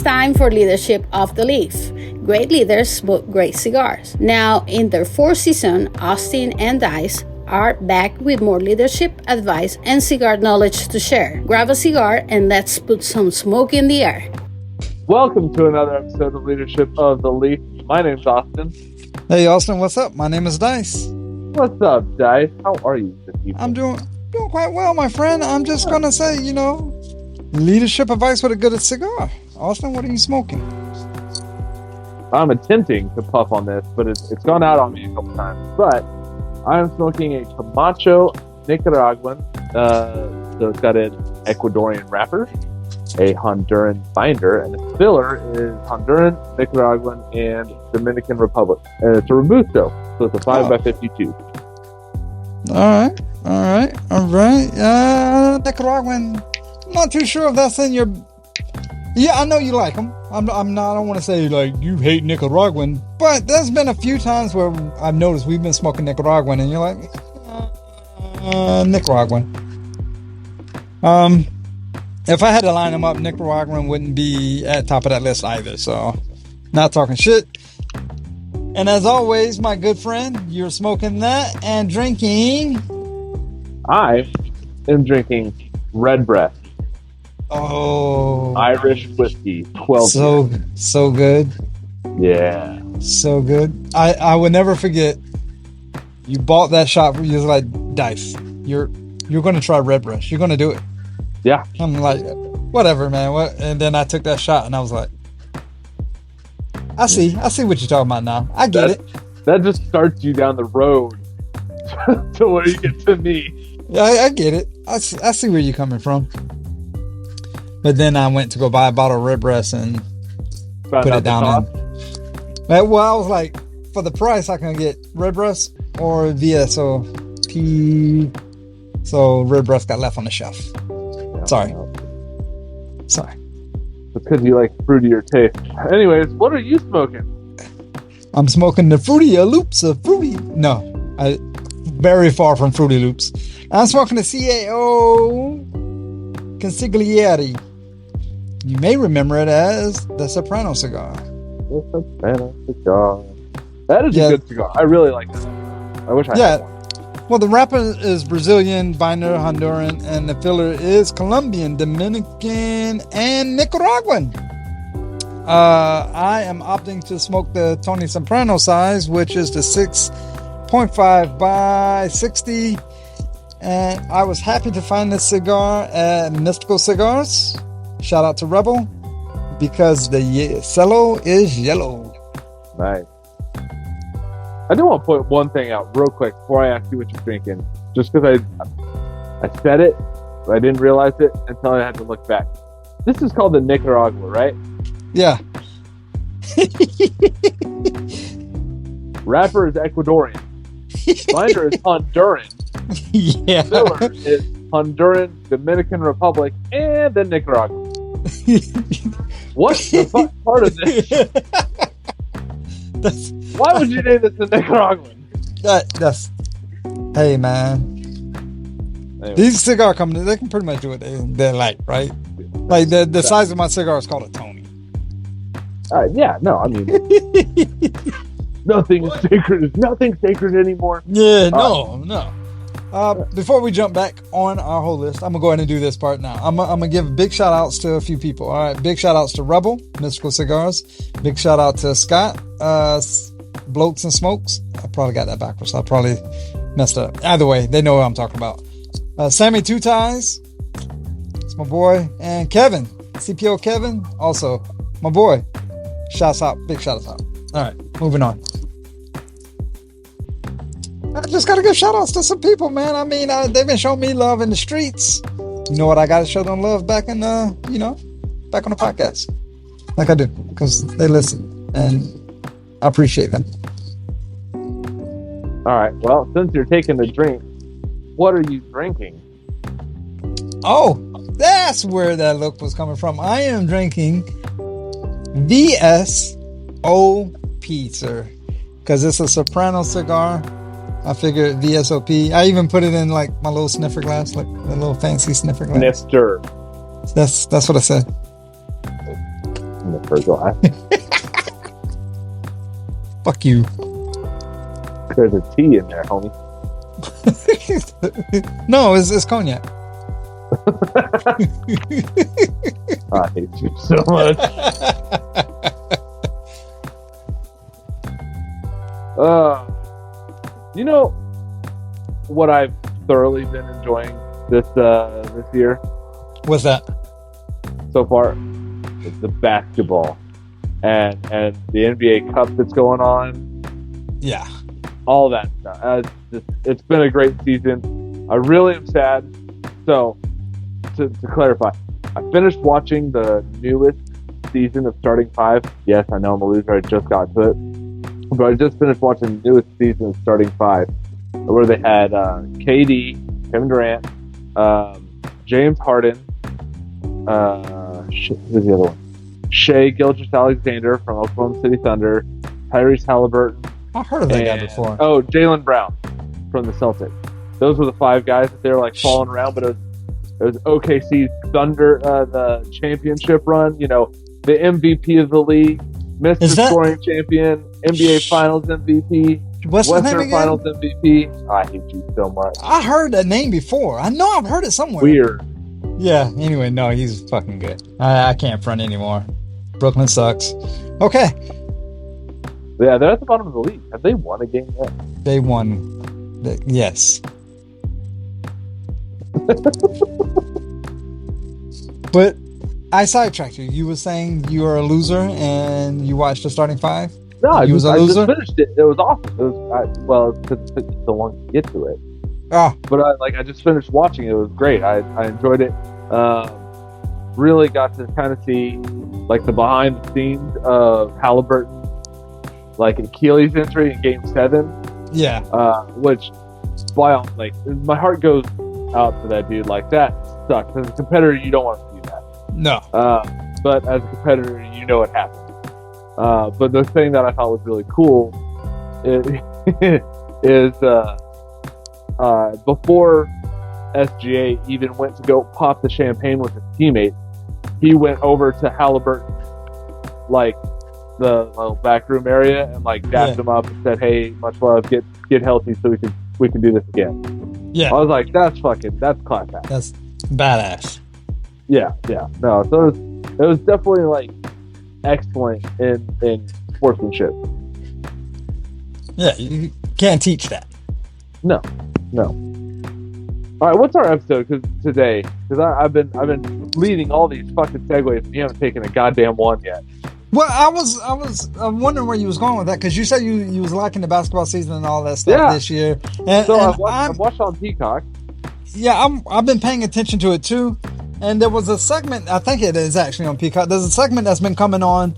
time for Leadership of the Leaf. Great leaders smoke great cigars. Now, in their fourth season, Austin and Dice are back with more leadership advice and cigar knowledge to share. Grab a cigar and let's put some smoke in the air. Welcome to another episode of Leadership of the Leaf. My name's Austin. Hey, Austin, what's up? My name is Dice. What's up, Dice? How are you this evening? I'm doing quite well, my friend. I'm just going to say, leadership advice with a good cigar. Austin, what are you smoking? I'm attempting to puff on this, but it's gone out on me a couple times. But I'm smoking a Camacho Nicaraguan. So it's got an Ecuadorian wrapper, a Honduran binder, and the filler is Honduran, Nicaraguan, and Dominican Republic. And it's a Robusto, so it's a 5x52. All right. Nicaraguan. I'm not too sure if that's in your... Yeah, I know you like them. I don't want to say, you hate Nicaraguan, but there's been a few times where I've noticed we've been smoking Nicaraguan, and you're like, Nicaraguan. If I had to line them up, Nicaraguan wouldn't be at the top of that list either, so not talking shit. And as always, my good friend, you're smoking that and drinking... I am drinking Red Breast. Oh, Irish whiskey, 12 years. So good. Yeah. So good. I would never forget. You bought that shot for you. Was like, Dice, you're going to try Red Breast. You're going to do it. Yeah. I'm like, whatever, man. What? And then I took that shot and I was like, I see what you're talking about now. I get it. That just starts you down the road to where you get to me. Yeah, I get it. I see where you're coming from. But then I went to go buy a bottle of Red Breast and put it down. Well, I was like, for the price, I can get Red Breast or VSOP. So Red Breast got left on the shelf. Yeah, Sorry. Because you like fruitier taste. Anyways, what are you smoking? I'm smoking the Fruity Loops of Fruity. No, very far from Fruity Loops. I'm smoking the CAO Consigliere. You may remember it as the Soprano cigar. The Soprano cigar. That is a good cigar. I really like that. I wish I had one. Well, the wrapper is Brazilian, binder Honduran, and the filler is Colombian, Dominican, and Nicaraguan. I am opting to smoke the Tony Soprano size, which is the 6.5 by 60. And I was happy to find this cigar at Mystical Cigars. Shout out to Rebel, because the cello is yellow. Nice. I do want to point one thing out real quick before I ask you what you're drinking. Just because I said it, but I didn't realize it until I had to look back. This is called the Nicaragua, right? Yeah. Wrapper is Ecuadorian. Binder is Honduran. Yeah. Filler is Honduran, Dominican Republic, and then Nicaragua. What the fuck part of this? Why would you name this the Nicaraguan? That's hey, man. Anyway. These cigar companies, they can pretty much do what they like, right? Like the size of my cigar is called a Tony. Yeah, no, I mean, nothing is sacred. Nothing sacred anymore. Yeah, no. Before we jump back on our whole list, I'm gonna go ahead and do this part now. I'm gonna give big shout outs to a few people. All right, big shout outs to Rebel, Mystical Cigars. Big shout out to Scott, Blokes and Smokes. I probably got that backwards. I probably messed up. Either way, they know what I'm talking about. Sammy Two Ties, it's my boy, and Kevin, CPO Kevin, also my boy. Shouts out, big shout out. All right, moving on. I just gotta give shout outs to some people, man. I mean, they've been showing me love in the streets. You know what? I gotta show them love back in back on the podcast, like I do, because they listen and I appreciate them. All right. Well, since you're taking a drink, what are you drinking? Oh, that's where that look was coming from. I am drinking VSOP, sir, because it's a Soprano cigar. I figured VSOP. I even put it in like my little sniffer glass, like a little fancy sniffer glass. Snifter. That's what I said. for a glass. Fuck you. There's a tea in there, homie. No, it's cognac. I hate you so much. You know what I've thoroughly been enjoying this year What's that? so far? Is the basketball and the NBA Cup that's going on. Yeah. All that stuff. It's been a great season. I really am sad. So, to clarify, I finished watching the newest season of Starting Five. Yes, I know I'm a loser. I just got to it. But I just finished watching the newest season of Starting Five, where they had KD, Kevin Durant, James Harden, who's the other one? Shea Gilgeous-Alexander from Oklahoma City Thunder, Tyrese Halliburton. I've heard of that guy before. Oh, Jaylen Brown from the Celtics. Those were the five guys that they were like falling around, but it was OKC's Thunder, the championship run. You know, the MVP of the league, Mr. Scoring Champion, NBA Finals MVP, What's his name Western again? Finals MVP. I hate you so much. I heard that name before. I know I've heard it somewhere. Weird. Yeah. Anyway, no, he's fucking good. I can't front anymore. Brooklyn sucks. Okay. Yeah, they're at the bottom of the league. Have they won a game yet? They won. Yes. But I sidetracked you. You were saying you were a loser and you watched the Starting Five? No, I just finished it. It was awesome. It was because it took so long to get to it. Oh, But I just finished watching it. It was great. I enjoyed it. Really got to kind of see like the behind the scenes of Halliburton, like Achilles injury in Game 7. yeah. Which like my heart goes out to that dude. Like that sucks. As a competitor, you don't want to see that. No. But as a competitor, you know it happens. But the thing that I thought was really cool is before SGA even went to go pop the champagne with his teammates, he went over to Halliburton, like the little back room area, and like dapped him up and said, "Hey, much love. Get healthy so we can do this again." Yeah. I was like, that's class act. That's badass. Yeah. No, so it was definitely like excellent in sportsmanship. Yeah, you can't teach that. No. All right, what's our episode today? Because I've been leading all these fucking segues, and you haven't taken a goddamn one yet. Well, I was wondering where you was going with that because you said you was liking the basketball season and all that stuff this year. And, so and I've watched on Peacock. Yeah, I've been paying attention to it too. And there was a segment, I think it is actually on Peacock. There's a segment that's been coming on.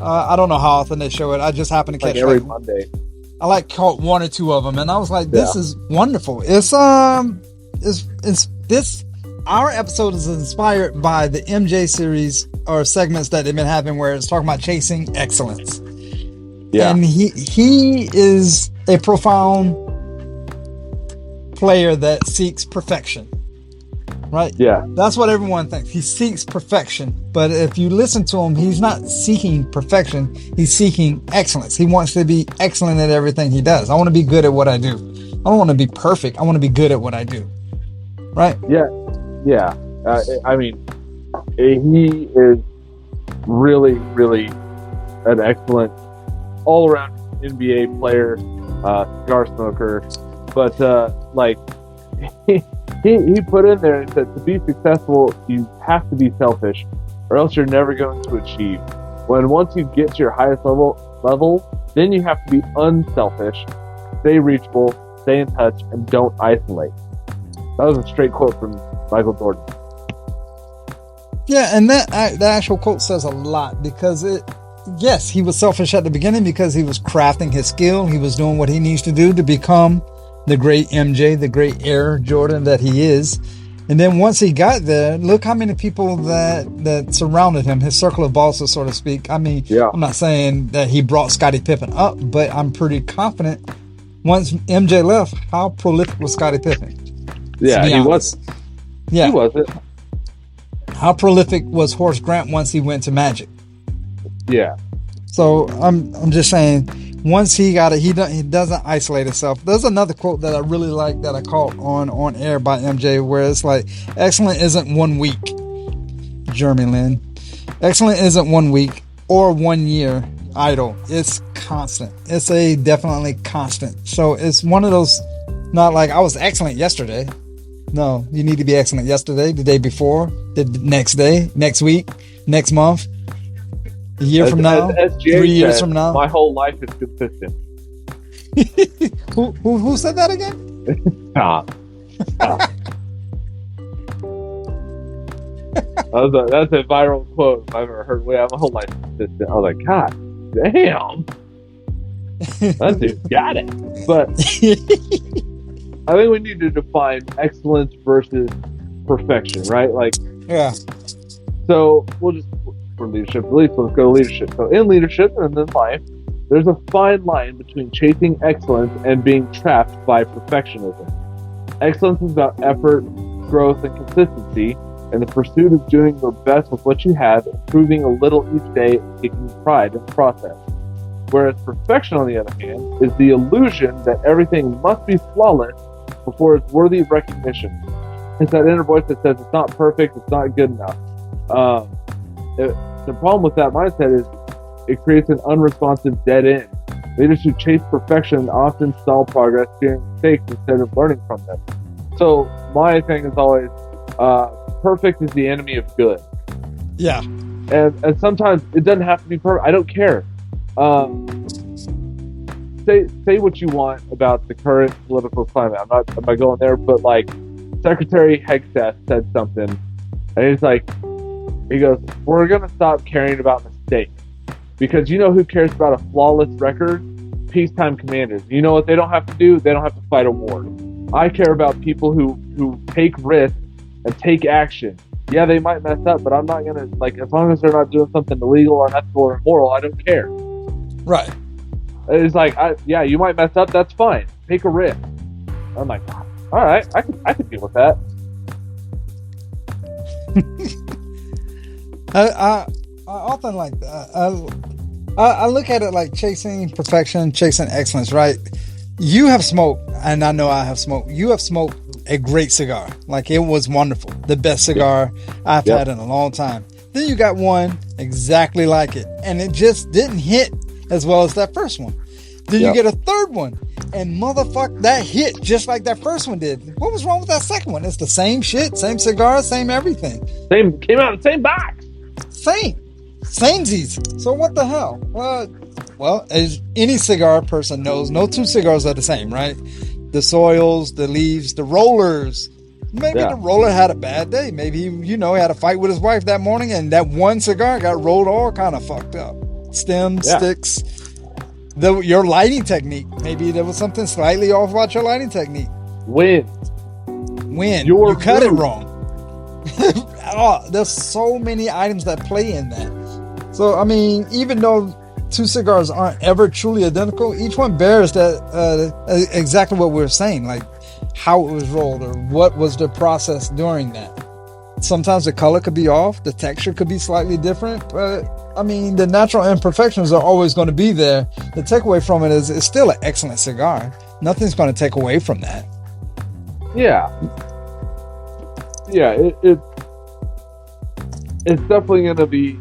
I don't know how often they show it. I just happened to catch every Monday. I caught one or two of them, and I was like, "This is wonderful." It's this. Our episode is inspired by the MJ series or segments that they've been having, where it's talking about chasing excellence. Yeah, and he is a profound player that seeks perfection. Right? Yeah. That's what everyone thinks. He seeks perfection. But if you listen to him, he's not seeking perfection. He's seeking excellence. He wants to be excellent at everything he does. I want to be good at what I do. I don't want to be perfect. I want to be good at what I do. Right? Yeah. I mean, he is really, really an excellent all-around NBA player, cigar smoker. But, He put in there and said to be successful, you have to be selfish, or else you're never going to achieve. Once you get to your highest level, then you have to be unselfish, stay reachable, stay in touch, and don't isolate. That was a straight quote from Michael Jordan. Yeah, and that actual quote says a lot because yes, he was selfish at the beginning because he was crafting his skill. He was doing what he needs to do to become the great MJ, the great Air Jordan that he is. And then once he got there, look how many people that surrounded him, his circle of bosses, so to speak. I mean, I'm not saying that he brought Scottie Pippen up, but I'm pretty confident once MJ left, how prolific was Scottie Pippen? Yeah, he wasn't. Yeah. He wasn't. How prolific was Horace Grant once he went to Magic? Yeah. So I'm just saying, once he got it, he doesn't isolate himself. There's another quote that I really like that I caught on air by MJ, where it's like, excellent isn't 1 week, Jeremy Lin. Excellent isn't 1 week or 1 year idle. It's constant. It's a definitely constant. So it's one of those, not like I was excellent yesterday. No, you need to be excellent yesterday, the day before, the next day, next week, next month, a year from now, as 3 years from now. My whole life is consistent. Who said that again? Stop. That's a viral quote if I've ever heard. My whole life is consistent. I was like, God damn. That dude got it. But I think we need to define excellence versus perfection, right? Like, yeah. So we'll just, for leadership, at least let's go to leadership. So in leadership and in life, there's a fine line between chasing excellence and being trapped by perfectionism. Excellence is about effort, growth, and consistency, and the pursuit of doing your best with what you have, improving a little each day, and taking pride in the process. Whereas perfection, on the other hand, is the illusion that everything must be flawless before it's worthy of recognition. It's that inner voice that says it's not perfect, it's not good enough. The problem with that mindset is it creates an unresponsive dead end. Leaders who chase perfection often stall progress, fearing mistakes instead of learning from them. So my thing is always, perfect is the enemy of good. Yeah. And sometimes it doesn't have to be perfect. I don't care. Say what you want about the current political climate. I'm not going there, but like Secretary Hegseth said something, and he's like, he goes, "We're gonna stop caring about mistakes because you know who cares about a flawless record? Peacetime commanders. You know what they don't have to do? They don't have to fight a war. I care about people who take risks and take action. Yeah, they might mess up, but I'm not gonna, like, as long as they're not doing something illegal or unethical or immoral, I don't care." Right. It's like, yeah, you might mess up. That's fine. Take a risk. I'm like, all right, I can deal with that. I often like that. I look at it like chasing perfection, chasing excellence. Right? You have smoked, and I know I have smoked. You have smoked a great cigar. Like, it was wonderful. The best cigar I've had in a long time. Then you got one exactly like it, and it just didn't hit as well as that first one. Then you get a third one, and motherfucker, that hit just like that first one did. What was wrong with that second one? It's the same shit, same cigar, same everything. Same, came out in the same box. Samesies. So what the hell? Well, as any cigar person knows, no two cigars are the same, right? The soils, the leaves, the rollers. Maybe the roller had a bad day. Maybe he had a fight with his wife that morning, and that one cigar got rolled all kind of fucked up. Stems, sticks. Your lighting technique. Maybe there was something slightly off about your lighting technique. Wind. You cut it wrong. There's so many items that play in that. So, I mean, even though two cigars aren't ever truly identical, each one bears that exactly what we were saying, like how it was rolled or what was the process during that. Sometimes the color could be off, the texture could be slightly different, but I mean, the natural imperfections are always going to be there. The takeaway from it is it's still an excellent cigar. Nothing's going to take away from that. Yeah. Yeah, it's definitely going to be,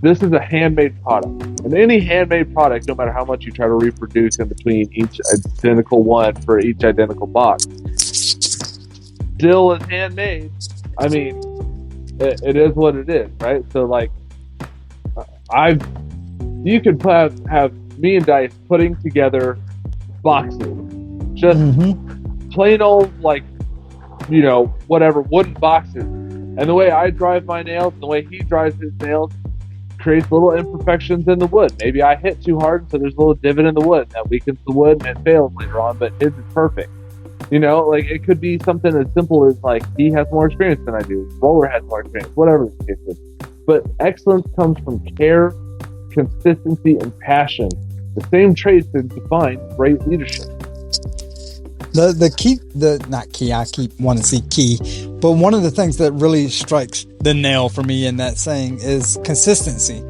this is a handmade product. And any handmade product, no matter how much you try to reproduce in between each identical one for each identical box, still is handmade. I mean, it is what it is, right? So, like, you could have me and Dice putting together boxes, just plain old, like, whatever, wooden boxes. And the way I drive my nails, and the way he drives his nails, creates little imperfections in the wood. Maybe I hit too hard, so there's a little divot in the wood that weakens the wood and it fails later on, but his is perfect. Like, it could be something as simple as, like, he has more experience than I do, Roller has more experience, whatever the case is. But excellence comes from care, consistency, and passion. The same traits that define great leadership. The key, not key, I keep wanting to see key. But one of the things that really strikes the nail for me in that saying is consistency.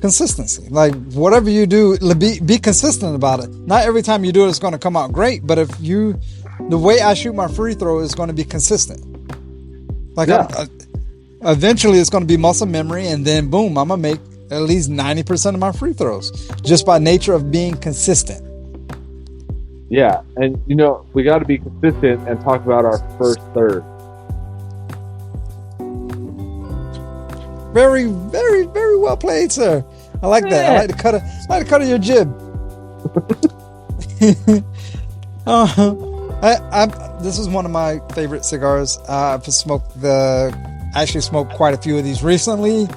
Consistency. Like, whatever you do, be consistent about it. Not every time you do it, it's going to come out great. But the way I shoot my free throw is going to be consistent. Like, eventually it's going to be muscle memory, and then boom, I'm going to make at least 90% of my free throws just by nature of being consistent. Yeah, and we got to be consistent and talk about our first third. Very, very, very well played, sir. I like that. I like the cut of your jib. This is one of my favorite cigars. I've actually smoked quite a few of these recently.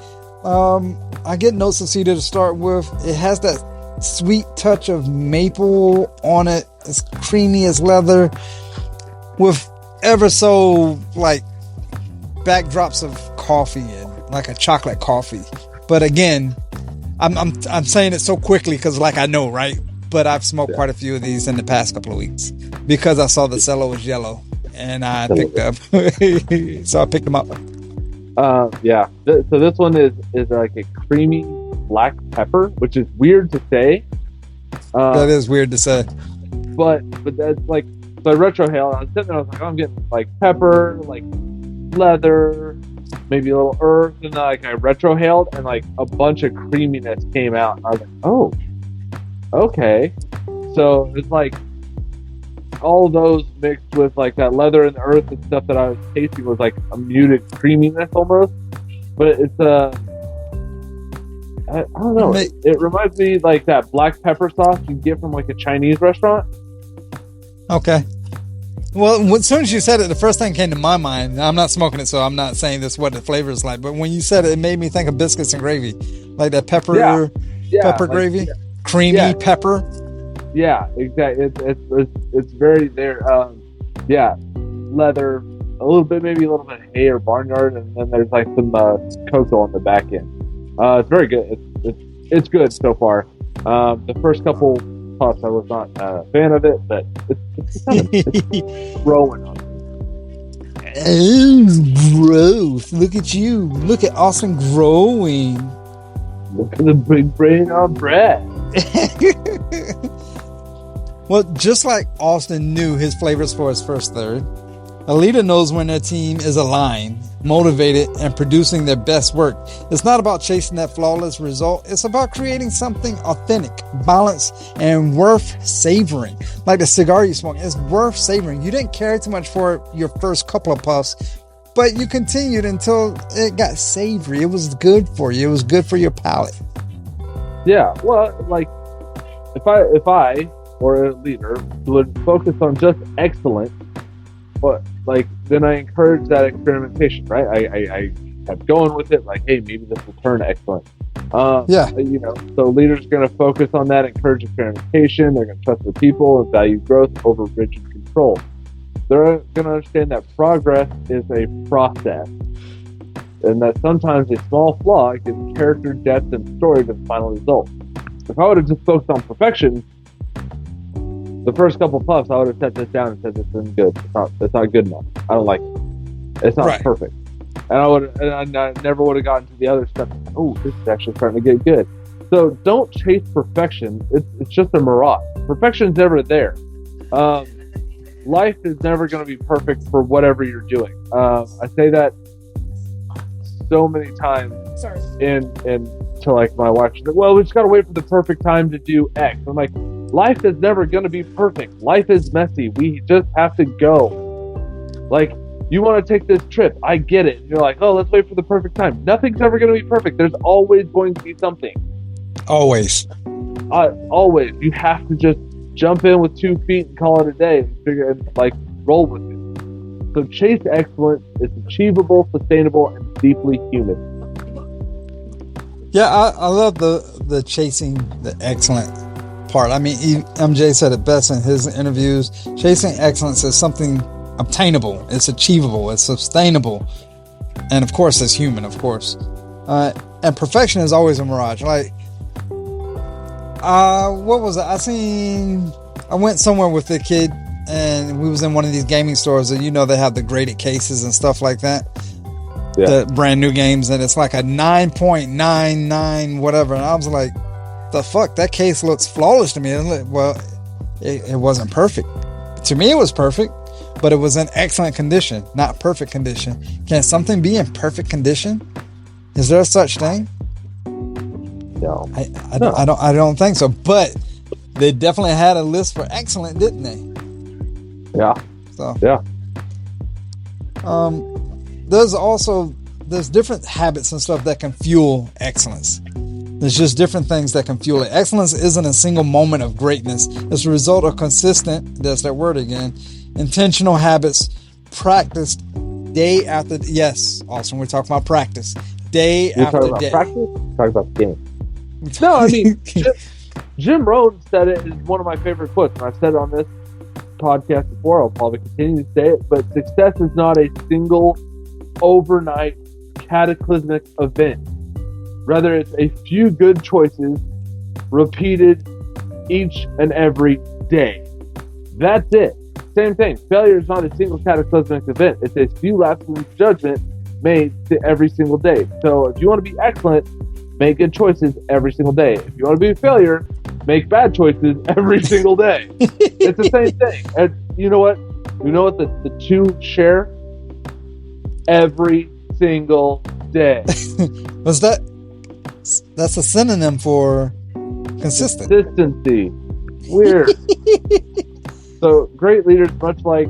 I get notes of cedar to start with. It has that sweet touch of maple on it. It's creamy as leather with ever so like backdrops of coffee and like a chocolate coffee. But again, I'm saying it so quickly because like I know, right? But I've smoked quite a few of these in the past couple of weeks because I saw the cello was yellow and I picked up. So I picked them up. Yeah. So this one is like a creamy black pepper, which is weird to say. That is weird to say. But that's like, so I retrohaled. I was sitting there, I was like, oh, I'm getting like pepper, like leather, maybe a little earth, and then like I retrohaled, and like a bunch of creaminess came out. And I was like, oh, okay. So it's like all those mixed with like that leather and the earth and stuff that I was tasting was like a muted creaminess almost. But it's I don't know. It reminds me like that black pepper sauce you get from like a Chinese restaurant. Okay. Well, as soon as you said it, the first thing came to my mind. I'm not smoking it, so I'm not saying this what the flavor is like. But when you said it, it made me think of biscuits and gravy, like that pepper like, gravy, creamy pepper. Yeah, exactly. It's very there. Leather, a little bit, maybe a little bit of hay or barnyard, and then there's like some cocoa on the back end. It's very good. It's good so far. The first couple puffs, I was not a fan of it, but it's kind of growing on me. Oh, growth! Look at you! Look at Austin growing. Look at the big brain on Brad. Well, just like Austin knew his flavors for his first third, a leader knows when their team is aligned, motivated, and producing their best work. It's not about chasing that flawless result. It's about creating something authentic, balanced, and worth savoring. Like the cigar you smoke, it's worth savoring. You didn't care too much for your first couple of puffs, but you continued until it got savory. It was good for you. It was good for your palate. Yeah, well, like if I or a leader would focus on just excellence, but like then I encourage that experimentation, right? I kept going with it, like, hey, maybe this will turn excellent. So leaders are going to focus on that, encourage experimentation. They're going to trust their people and value growth over rigid control. They're going to understand that progress is a process, and that sometimes a small flaw gives character, depth, and story to the final result. If I would have just focused on perfection, the first couple puffs, I would have set this down and said, this isn't good. It's not good enough. I don't like it. It's not perfect. And I never would have gotten to the other step. Oh, this is actually starting to get good. So don't chase perfection. It's just a mirage. Perfection's never there. Life is never going to be perfect for whatever you're doing. I say that so many times. Sorry. To like my wife, she's like, well, we just got to wait for the perfect time to do X. I'm like, life is never going to be perfect. Life is messy. We just have to go. Like, you want to take this trip. I get it. And you're like, oh, let's wait for the perfect time. Nothing's ever going to be perfect. There's always going to be something. Always. Always. You have to just jump in with 2 feet and call it a day and figure and like roll with it. So chase excellence. It's achievable, sustainable, and deeply human. Yeah, I love the chasing the excellent part. I mean, MJ said it best in his interviews. Chasing excellence is something obtainable. It's achievable. It's sustainable. And of course, it's human, of course. And perfection is always a mirage. Like, what was it? I went somewhere with the kid and we was in one of these gaming stores, and they have the graded cases and stuff like that. Yeah. The brand new games, and it's like a 9.99 whatever, and I was like, the fuck, that case looks flawless to me. And like, well, it wasn't perfect. To me, it was perfect, but it was in excellent condition, not perfect condition. Can something be in perfect condition? Is there such thing? No. I don't think so. But they definitely had a list for excellent, didn't they? Yeah. So yeah. There's different habits and stuff that can fuel excellence. There's just different things that can fuel it. Excellence isn't a single moment of greatness. It's a result of consistent, there's that word again, intentional habits practiced day after. Yes, Austin, we're talking about practice. Day You're after talking about day. practice? Talking about the game. No, I mean, Jim Rohn said it is one of my favorite quotes, and I've said it on this podcast before. I'll probably continue to say it, but success is not a single overnight cataclysmic event. Rather, it's a few good choices repeated each and every day. That's it. Same thing. Failure is not a single cataclysmic event. It's a few lapses in judgment made to every single day. So if you want to be excellent, make good choices every single day. If you want to be a failure, make bad choices every single day. It's the same thing. And you know what? You know what the two share? Every single day. Was that? That's a synonym for consistent. Consistency. Weird. So great leaders, much like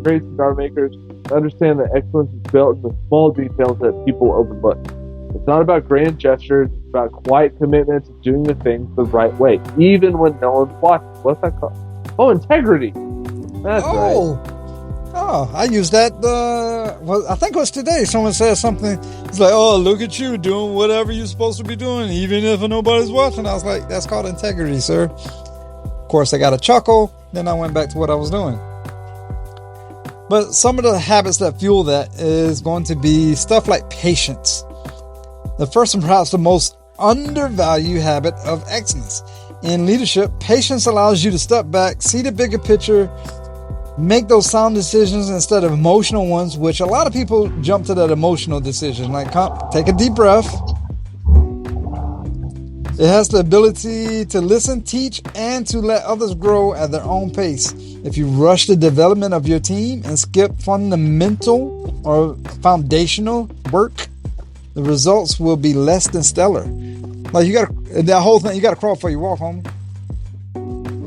great cigar makers, understand that excellence is built in the small details that people overlook. It's not about grand gestures. It's about quiet commitment to doing the things the right way, even when no one's watching. What's that called? Oh, integrity. That's right. Oh, I used that. Well, I think it was today. Someone said something. It's like, oh, look at you doing whatever you're supposed to be doing, even if nobody's watching. I was like, that's called integrity, sir. Of course, I got a chuckle. Then I went back to what I was doing. But some of the habits that fuel that is going to be stuff like patience. The first and perhaps the most undervalued habit of excellence. In leadership, patience allows you to step back, see the bigger picture, make those sound decisions instead of emotional ones, which a lot of people jump to that emotional decision. Like, take a deep breath. It has the ability to listen, teach, and to let others grow at their own pace. If you rush the development of your team and skip fundamental or foundational work, the results will be less than stellar. Like, that whole thing, you gotta crawl before you walk, homie.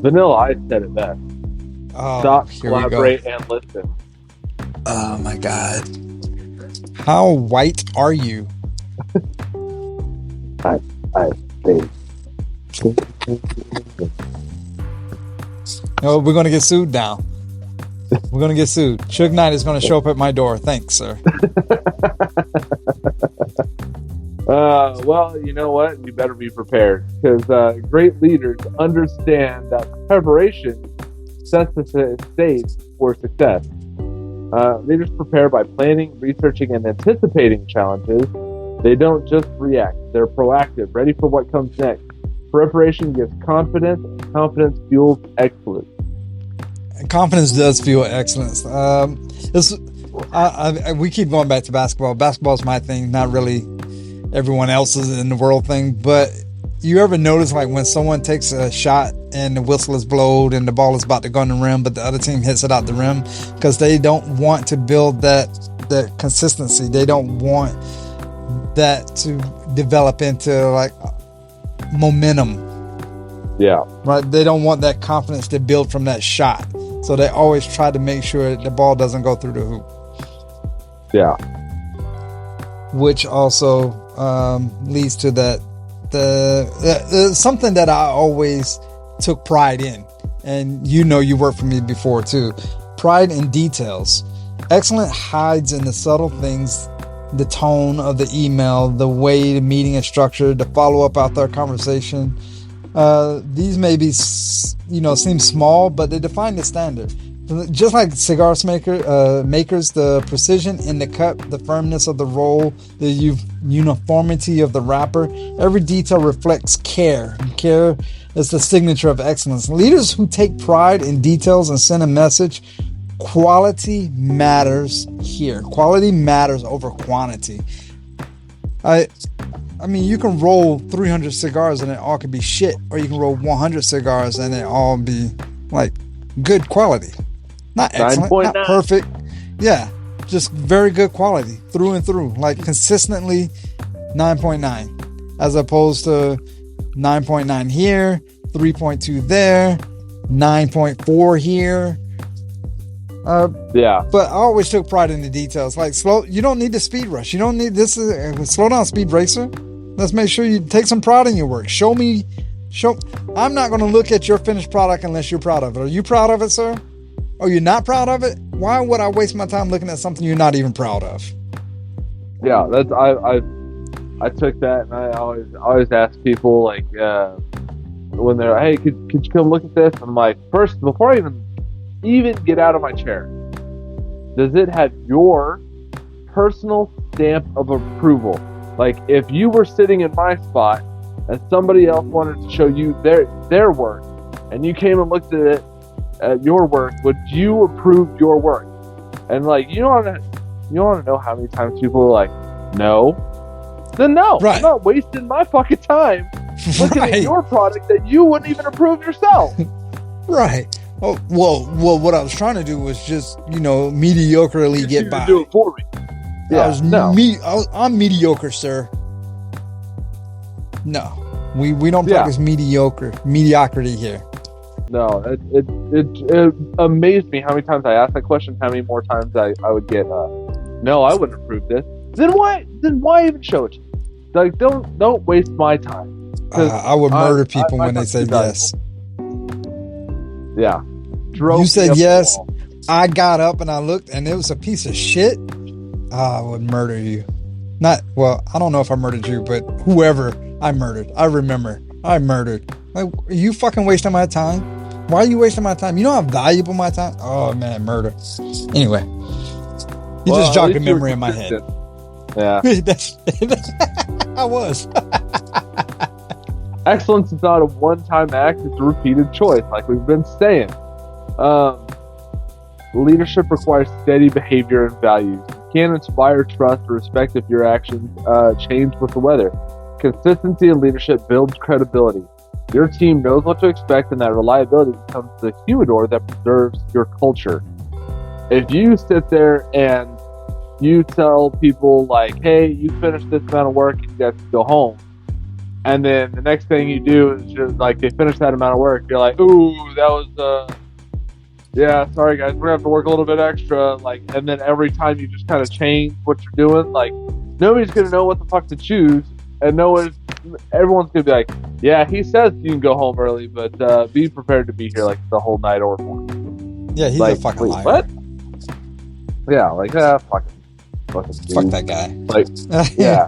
Vanilla Ice said it best. Stop, collaborate, and listen. Oh my God. How white are you? I think. No, we're going to get sued now. We're going to get sued. Suge Knight is going to show up at my door. Thanks, sir. Well, you know what? You better be prepared, because great leaders understand that preparation sets the stage for success. Leaders prepare by planning, researching, and anticipating challenges. They don't just react. They're proactive, ready for what comes next. Preparation gives confidence, and confidence fuels excellence. Confidence does fuel excellence. We keep going back to basketball. Basketball's my thing, not really everyone else's in the world thing. But you ever notice, like, when someone takes a shot and the whistle is blown and the ball is about to go on the rim, but the other team hits it out the rim, because they don't want to build that consistency. They don't want that to develop into like momentum. Yeah. Right. They don't want that confidence to build from that shot. So they always try to make sure the ball doesn't go through the hoop. Yeah. Which also leads to that something that I always took pride in, and you worked for me before too. Pride in details. Excellence hides in the subtle things. The tone of the email, the way the meeting is structured, the follow-up after our conversation. These may be, seem small, but they define the standard. Just like cigar makers, the precision in the cut, the firmness of the roll, the uniformity of the wrapper, every detail reflects care. And care is the signature of excellence. Leaders who take pride in details and send a message quality matters here. Quality matters over quantity. I mean, you can roll 300 cigars and it all could be shit, or you can roll 100 cigars and it all be like good quality. Not excellent, 9.9. not perfect. Yeah, just very good quality through and through. Like consistently 9.9 as opposed to 9.9 here, 3.2 there, 9.4 here. Yeah. But I always took pride in the details. Like you don't need the speed rush. You don't need this. Slow down, speed racer. Let's make sure you take some pride in your work. I'm not going to look at your finished product unless you're proud of it. Are you proud of it, sir? Are you not proud of it? Why would I waste my time looking at something you're not even proud of? Yeah, that's I took that, and I always ask people like when they're, hey, could you come look at this? I'm like, first, before I even get out of my chair, does it have your personal stamp of approval? Like, if you were sitting in my spot and somebody else wanted to show you their work, and you came and looked at it, your work, would you approve your work? And like, you want to know how many times people are like, no. Then no, right. I'm not wasting my fucking time looking at your product that you wouldn't even approve yourself. Right. Oh, well, what I was trying to do was just, mediocrely get by. Do it for me. Yeah, I'm mediocre, sir. No, we don't practice mediocrity here. No, it amazed me how many times I asked that question, how many more times I would get, no, I wouldn't approve this. Then why even show it to me? Like, don't waste my time. I would murder people when they say yes. Yeah. You said yes. I got up and I looked and it was a piece of shit. I would murder you. I don't know if I murdered you, but whoever I murdered. I remember. I murdered. Like, are you fucking wasting my time? Why are you wasting my time? You know how valuable my time? Oh, man, murder. Anyway. You just jogged a memory in my head. Yeah. I was. Excellence is not a one-time act, it's a repeated choice, like we've been saying. Leadership requires steady behavior and values. You can't inspire trust or respect if your actions change with the weather. Consistency in leadership builds credibility. Your team knows what to expect, and that reliability becomes the humidor that preserves your culture. If you sit there and you tell people like, hey, you finished this amount of work and you guys can go home, and then the next thing you do is just like they finish that amount of work, you're like, ooh, that was yeah, sorry guys, we're gonna have to work a little bit extra, like, and then every time you just kind of change what you're doing, like, nobody's gonna know what the fuck to choose, and everyone's gonna be like, yeah, he says you can go home early, but be prepared to be here like the whole night or more. Yeah, he's like, a fucking liar. What? Yeah, like, fuck that guy. Like, yeah.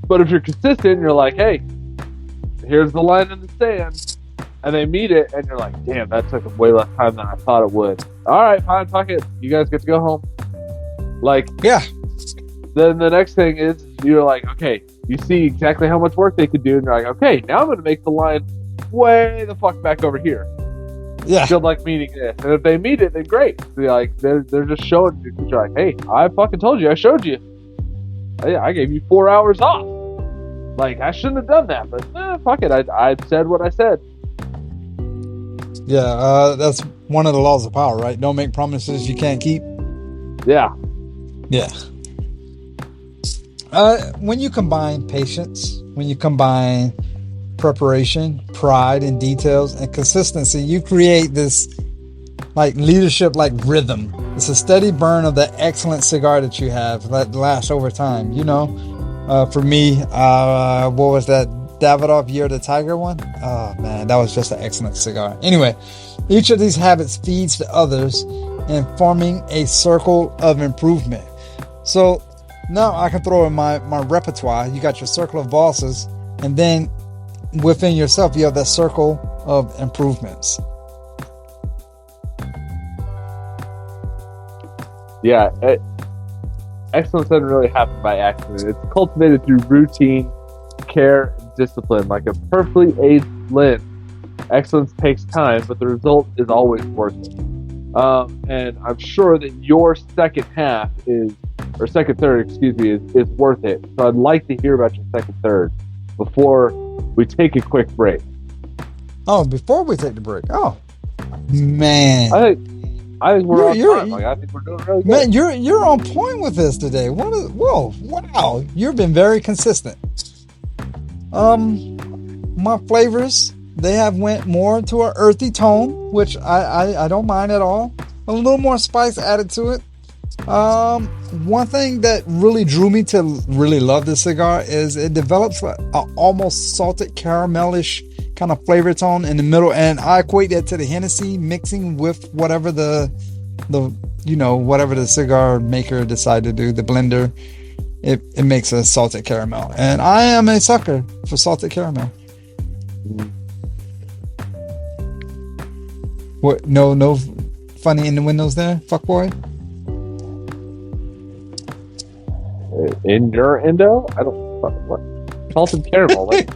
But if you're consistent, you're like, hey, here's the line in the sand, and they meet it, and you're like, damn, that took way less time than I thought it would. All right, fine, fuck it. You guys get to go home. Like, yeah. Then the next thing is you're like, okay, you see exactly how much work they could do, and you're like, okay, now I'm going to make the line way the fuck back over here. Yeah. Good luck meeting this. And if they meet it, then great. They're just showing you. You're like, hey, I fucking told you. I showed you. I gave you 4 hours off. Like, I shouldn't have done that, but fuck it. I said what I said. Yeah, that's one of the laws of power, right? Don't make promises you can't keep. Yeah. Yeah. When you combine patience, when you combine preparation, pride in details, and consistency, you create this like leadership, like rhythm. It's a steady burn of the excellent cigar that you have that lasts over time. For me, what was that Davidoff Year of the Tiger one? Oh man, that was just an excellent cigar. Anyway, each of these habits feeds to others and forming a circle of improvement. So now I can throw in my repertoire. You got your circle of bosses, and then within yourself, you have that circle of improvements. Yeah, excellence doesn't really happen by accident. It's cultivated through routine, care, and discipline. Like a perfectly aged blend, excellence takes time, but the result is always worth it. And I'm sure that your second third, is worth it. So I'd like to hear about your second third before we take a quick break. Oh, before we take the break. Oh, man. I think we're on time. Like, I think we're doing really good. Man, you're on point with this today. Wow. You've been very consistent. My flavors, they have went more to an earthy tone, which I don't mind at all. A little more spice added to it. One thing that really drew me to really love this cigar is it develops an almost salted caramelish kind of flavor tone in the middle, and I equate that to the Hennessy mixing with whatever whatever the cigar maker decided to do, the blender. It makes a salted caramel, and I am a sucker for salted caramel. What? No funny innuendos there, fuckboy. Innuendo? I don't. What? Salted caramel. Like,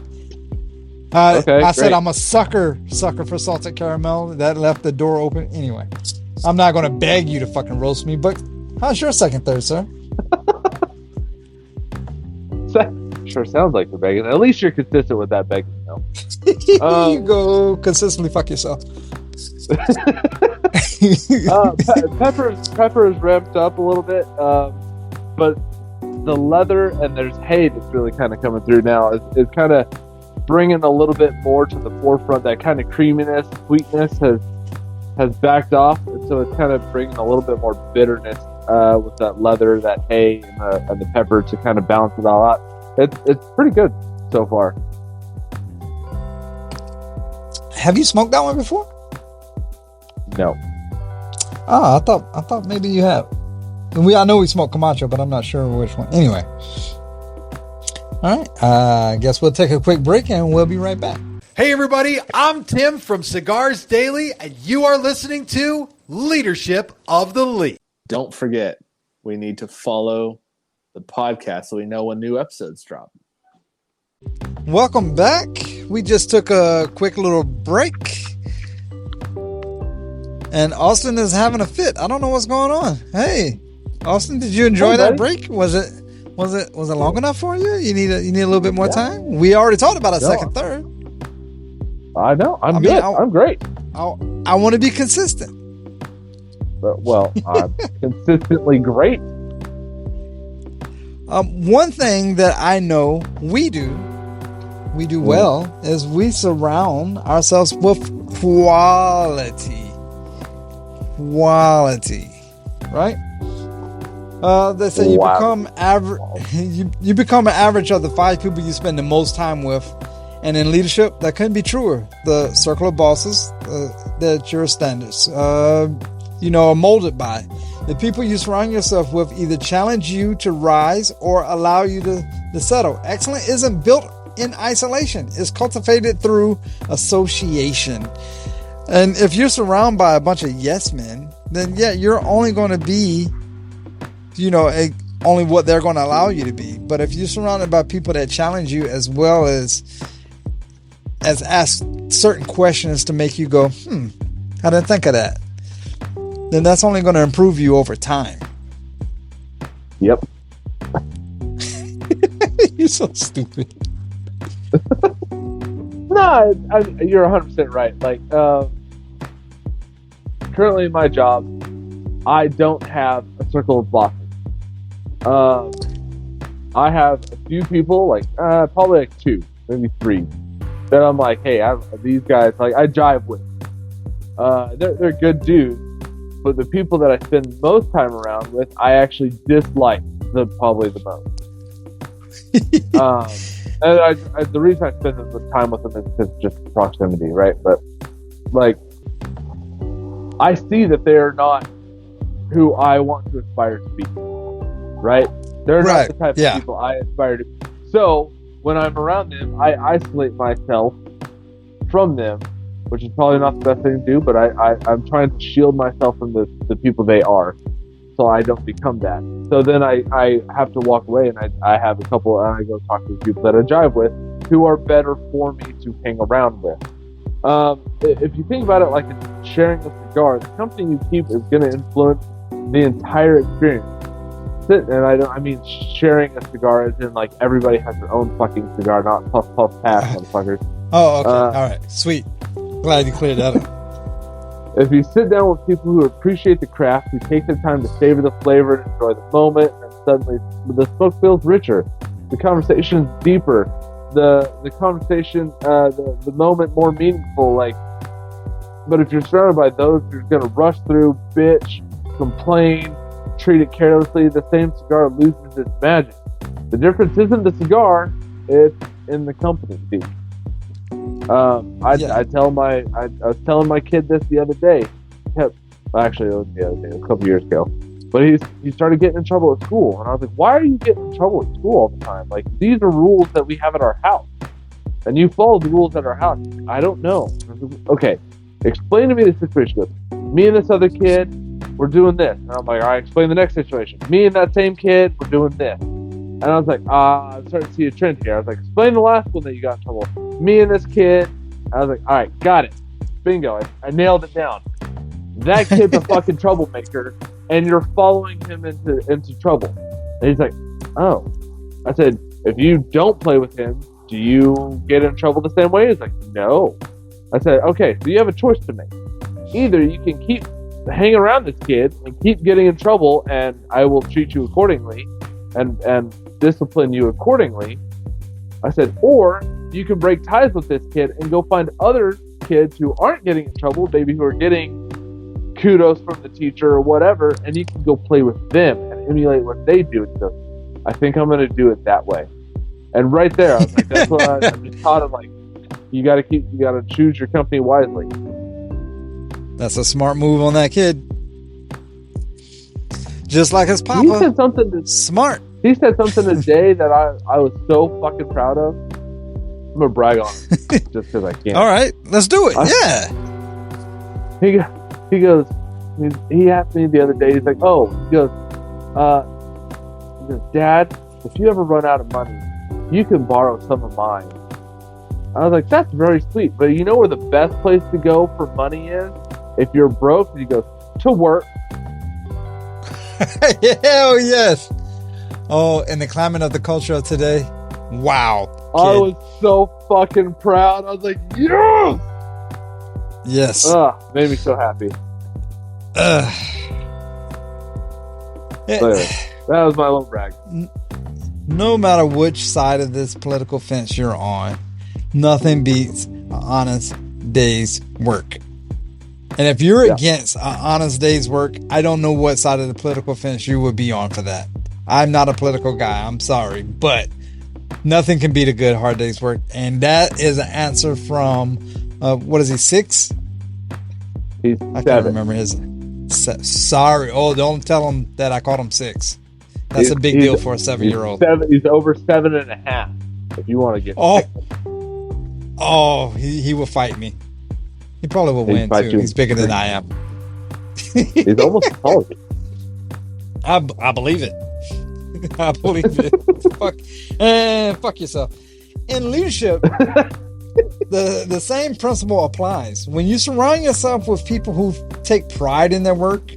okay, I said I'm a sucker for salted caramel. That left the door open. Anyway, I'm not going to beg you to fucking roast me, but how's your second third, sir? Sure sounds like you're begging. At least you're consistent with that begging. You go consistently fuck yourself. Pepper is ramped up a little bit, but the leather and there's hay that's really kind of coming through now is kind of bringing a little bit more to the forefront. That kind of creaminess, sweetness has backed off, and so it's kind of bringing a little bit more bitterness with that leather, that hay, and the pepper to kind of balance it all out. It's pretty good so far. Have you smoked that one before? No. I thought maybe you have. I know we smoked Camacho, but I'm not sure which one. Anyway. All right. I guess we'll take a quick break and we'll be right back. Hey, everybody. I'm Tim from Cigars Daily, and you are listening to Leadership of the League. Don't forget, we need to follow the podcast so we know when new episodes drop. Welcome back. We just took a quick little break. And Austin is having a fit. I don't know what's going on. Hey, Austin, did you enjoy that break? Was it long enough for you? You need a little bit more time? We already talked about a second third. I know. I'm good. I'm great. I want to be consistent. Well, I'm consistently great. One thing that I know we do well is we surround ourselves with quality, right? They say you become average. You become an average of the 5 people you spend the most time with, and in leadership, that couldn't be truer. The circle of bosses that your standards, are molded by. The people you surround yourself with either challenge you to rise or allow you to settle. Excellence isn't built in isolation. It's cultivated through association. And if you're surrounded by a bunch of yes men, then you're only going to be, only what they're going to allow you to be. But if you're surrounded by people that challenge you as well as ask certain questions to make you go, I didn't think of that, then that's only going to improve you over time. Yep. You're so stupid. No, you're 100% right. Like, currently in my job, I don't have a circle of bosses. I have a few people, like probably like 2, maybe 3, that I'm like, hey, these guys, like, I jive with. They're good dudes, but the people that I spend most time around with, I actually dislike probably the most. And the reason I spend the time with them is because just proximity, right? But like, I see that they are not who I want to aspire to be, right? They're not the type of people I aspire to be. So when I'm around them, I isolate myself from them, which is probably not the best thing to do, but I'm trying to shield myself from the people they are, so I don't become that. So then I have to walk away, and I have a couple, and I go talk to the people that I jive with, who are better for me to hang around with. If you think about it like it's sharing a cigar, the company you keep is going to influence the entire experience. And I mean sharing a cigar as in like everybody has their own fucking cigar, not puff puff pass, motherfuckers. Oh, okay. All right. Sweet. Glad you cleared that up. If you sit down with people who appreciate the craft, who take the time to savor the flavor and enjoy the moment, and suddenly the smoke feels richer, the conversation's deeper, the conversation, the moment more meaningful. Like, but if you're surrounded by those who're gonna rush through, bitch, complain, treat it carelessly, the same cigar loses its magic. The difference isn't the cigar; it's in the company. I was telling my kid this the other day. Actually, it was the other day, a couple years ago. But he started getting in trouble at school, and I was like, "Why are you getting in trouble at school all the time? Like, these are rules that we have at our house, and you follow the rules at our house." I don't know. I was like, okay, explain to me the situation. He goes, me and this other kid, we're doing this, and I'm like, all right, explain the next situation. Me and that same kid, we're doing this. And I was like, I'm starting to see a trend here. I was like, explain the last one that you got in trouble. Me and this kid. I was like, all right, got it. Bingo. I nailed it down. That kid's a fucking troublemaker, and you're following him into trouble. And he's like, oh. I said, if you don't play with him, do you get in trouble the same way? He's like, no. I said, okay, so you have a choice to make. Either you can keep hanging around this kid and keep getting in trouble, and I will treat you accordingly and discipline you accordingly. I said, or you can break ties with this kid and go find other kids who aren't getting in trouble, maybe who are getting kudos from the teacher or whatever, and you can go play with them and emulate what they do. And so I think I'm going to do it that way. And right there, I was like, that's what I'm just taught him, like, you got to choose your company wisely. That's a smart move on that kid. Just like his papa. He said something smart. He said something today that I was so fucking proud of. I'm gonna brag on him just because I can. All right, let's do it. He goes. He asked me the other day. He's like, "Oh," he goes, "Dad, if you ever run out of money, you can borrow some of mine." I was like, "That's very sweet, but you know where the best place to go for money is if you're broke?" And he goes, "To work." Hell yes. Oh, in the climate of the culture of today, wow. Kid. I was so fucking proud. I was like, yes! Yes. Made me so happy. Anyway, that was my little brag. No matter which side of this political fence you're on, nothing beats an honest day's work. And if you're against an honest day's work, I don't know what side of the political fence you would be on for that. I'm not a political guy. I'm sorry. But nothing can beat a good hard day's work. And that is an answer from, what is he, 6? He's I 7. can't remember his. Sorry. Oh, don't tell him that I called him 6. That's a big deal for a 7-year-old. He's over 7.5. If you want to get he will fight me. He probably will win too. He's bigger than I am. He's almost taller. I believe it. I believe it. Fuck yourself. In leadership, the same principle applies. When you surround yourself with people who take pride in their work,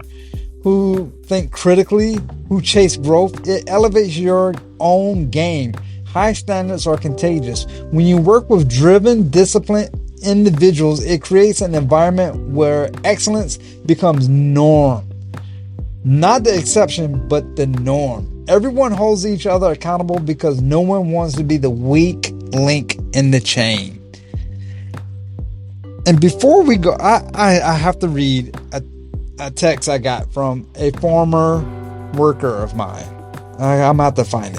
who think critically, who chase growth, it elevates your own game. High standards are contagious. When you work with driven, disciplined individuals, it creates an environment where excellence becomes norm. Not the exception, but the norm. Everyone holds each other accountable because no one wants to be the weak link in the chain. And before we go, I have to read a text I got from a former worker of mine. I'm going to have to find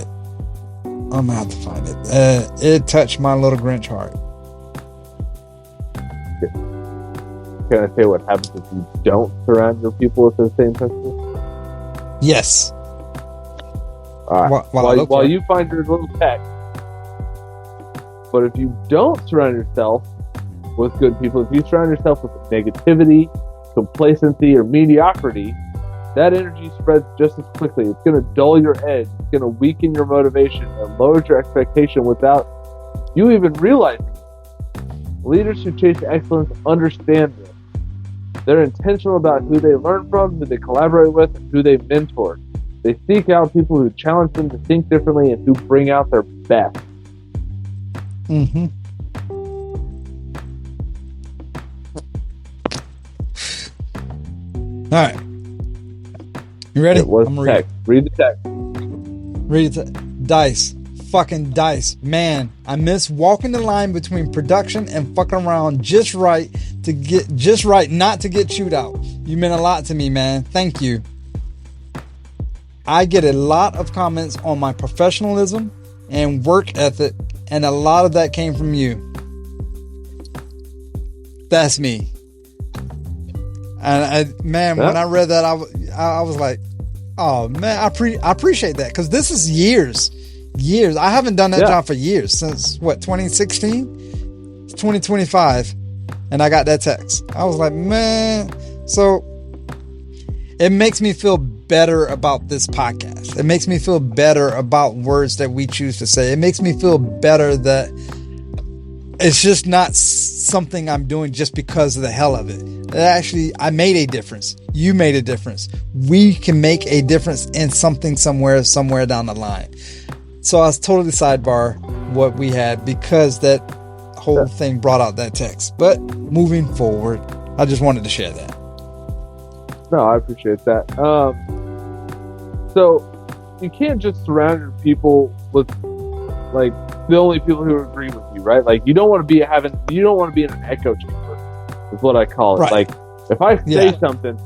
it. It touched my little Grinch heart. Can I say what happens if you don't surround your people with the same principles? Yes. All right. While you find your little text. But if you don't surround yourself with good people, if you surround yourself with negativity, complacency, or mediocrity, that energy spreads just as quickly. It's going to dull your edge. It's going to weaken your motivation and lower your expectation without you even realizing it. Leaders who chase excellence understand this. They're intentional about who they learn from, who they collaborate with, and who they mentor. They seek out people who challenge them to think differently and who bring out their best. Mm-hmm. All right. You ready? It was I'm text. Read the text. Read it. Dice. Fucking dice. Man, I miss walking the line between production and fucking around just right not to get chewed out. You meant a lot to me, man. Thank you. I get a lot of comments on my professionalism and work ethic, and a lot of that came from you. That's me. And when I read that, I was like, oh man, I appreciate that, because this is years. I haven't done that job for years, since 2016? It's 2025, and I got that text. I was like, man. So it makes me feel better about this podcast. It makes me feel better about words that we choose to say. It makes me feel better that it's just not something I'm doing just because of the hell of it. Actually, I made a difference. You made a difference. We can make a difference in something somewhere down the line. So I was totally sidebar what we had, because that whole thing brought out that text. But moving forward, I just wanted to share that. No, I appreciate that. So you can't just surround your people with like the only people who agree with you, right? Like you don't want to be in an echo chamber, is what I call it. Right. Like if I say something,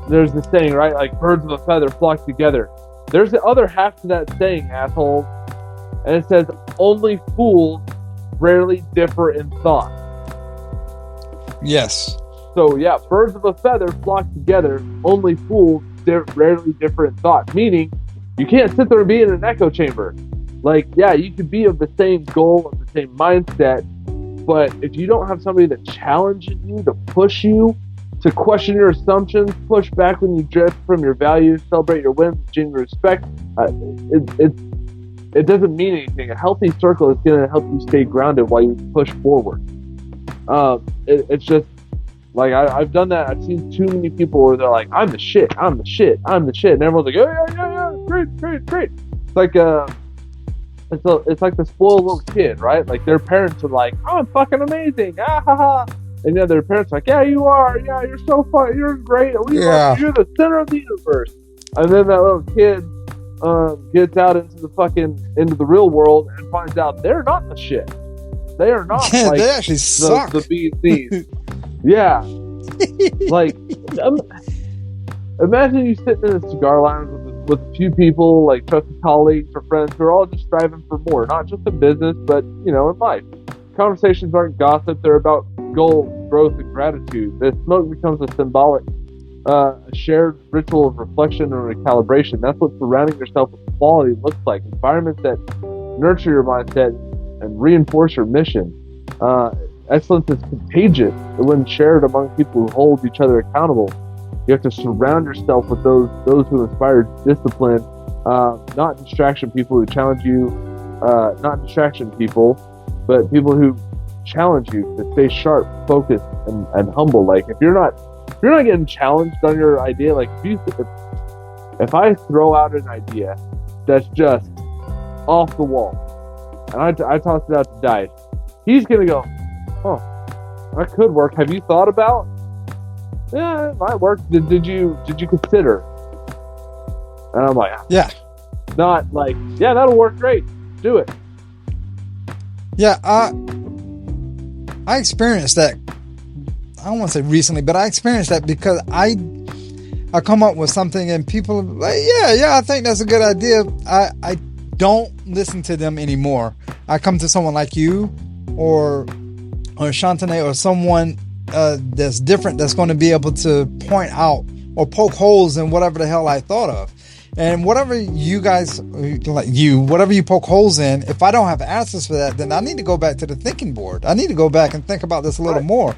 there's this saying, right? Like birds of a feather flock together. There's the other half to that saying, asshole, and it says only fools rarely differ in thought. Yes. So yeah, birds of a feather flock together. Only fools rarely differ in thought. Meaning, you can't sit there and be in an echo chamber. Like, yeah, you could be of the same goal, of the same mindset, but if you don't have somebody that challenges you, to push you, to question your assumptions, push back when you drift from your values, celebrate your wins, genuine respect, it doesn't mean anything. A healthy circle is going to help you stay grounded while you push forward. It's just like I've done that. I've seen too many people where they're like, "I'm the shit, I'm the shit, I'm the shit," and everyone's like, "Oh yeah, great." It's like it's like the spoiled little kid, right? Like their parents are like, "I'm fucking amazing, ah ha ha," and yeah, their parents are like, "Yeah, you are, yeah, you're so fun, you're great, you're the center of the universe," and then that little kid gets out into the real world and finds out they're not the shit. They are not. Yeah, like they actually suck. The B and C's. Yeah. Like, imagine you sitting in a cigar lounge with a few people, like trusted colleagues or friends who are all just striving for more, not just in business, but, in life. Conversations aren't gossip. They're about goals, growth, and gratitude. The smoke becomes a symbolic, a shared ritual of reflection and recalibration. That's what surrounding yourself with quality looks like. Environments that nurture your mindset and reinforce your mission. Excellence is contagious when shared among people who hold each other accountable. You have to surround yourself with those who inspire discipline, not distraction people who challenge you, not distraction people, but people who challenge you to stay sharp, focused, and humble. Like if you're not getting challenged on your idea, like if I throw out an idea that's just off the wall, and I toss it out to Dice, he's gonna go, "Oh, that could work. Have you thought about?" "Yeah, it might work. Did you consider?" And I'm like, "Yeah." Not like, "Yeah, that'll work great. Do it." Yeah, I experienced that. I don't want to say recently, but I experienced that because I come up with something and people are like, yeah, I think that's a good idea. I don't listen to them anymore. I come to someone like you or Shantane or someone that's different, that's going to be able to point out or poke holes in whatever the hell I thought of. And whatever you guys, whatever you poke holes in, if I don't have answers for that, then I need to go back to the thinking board. I need to go back and think about this a little more.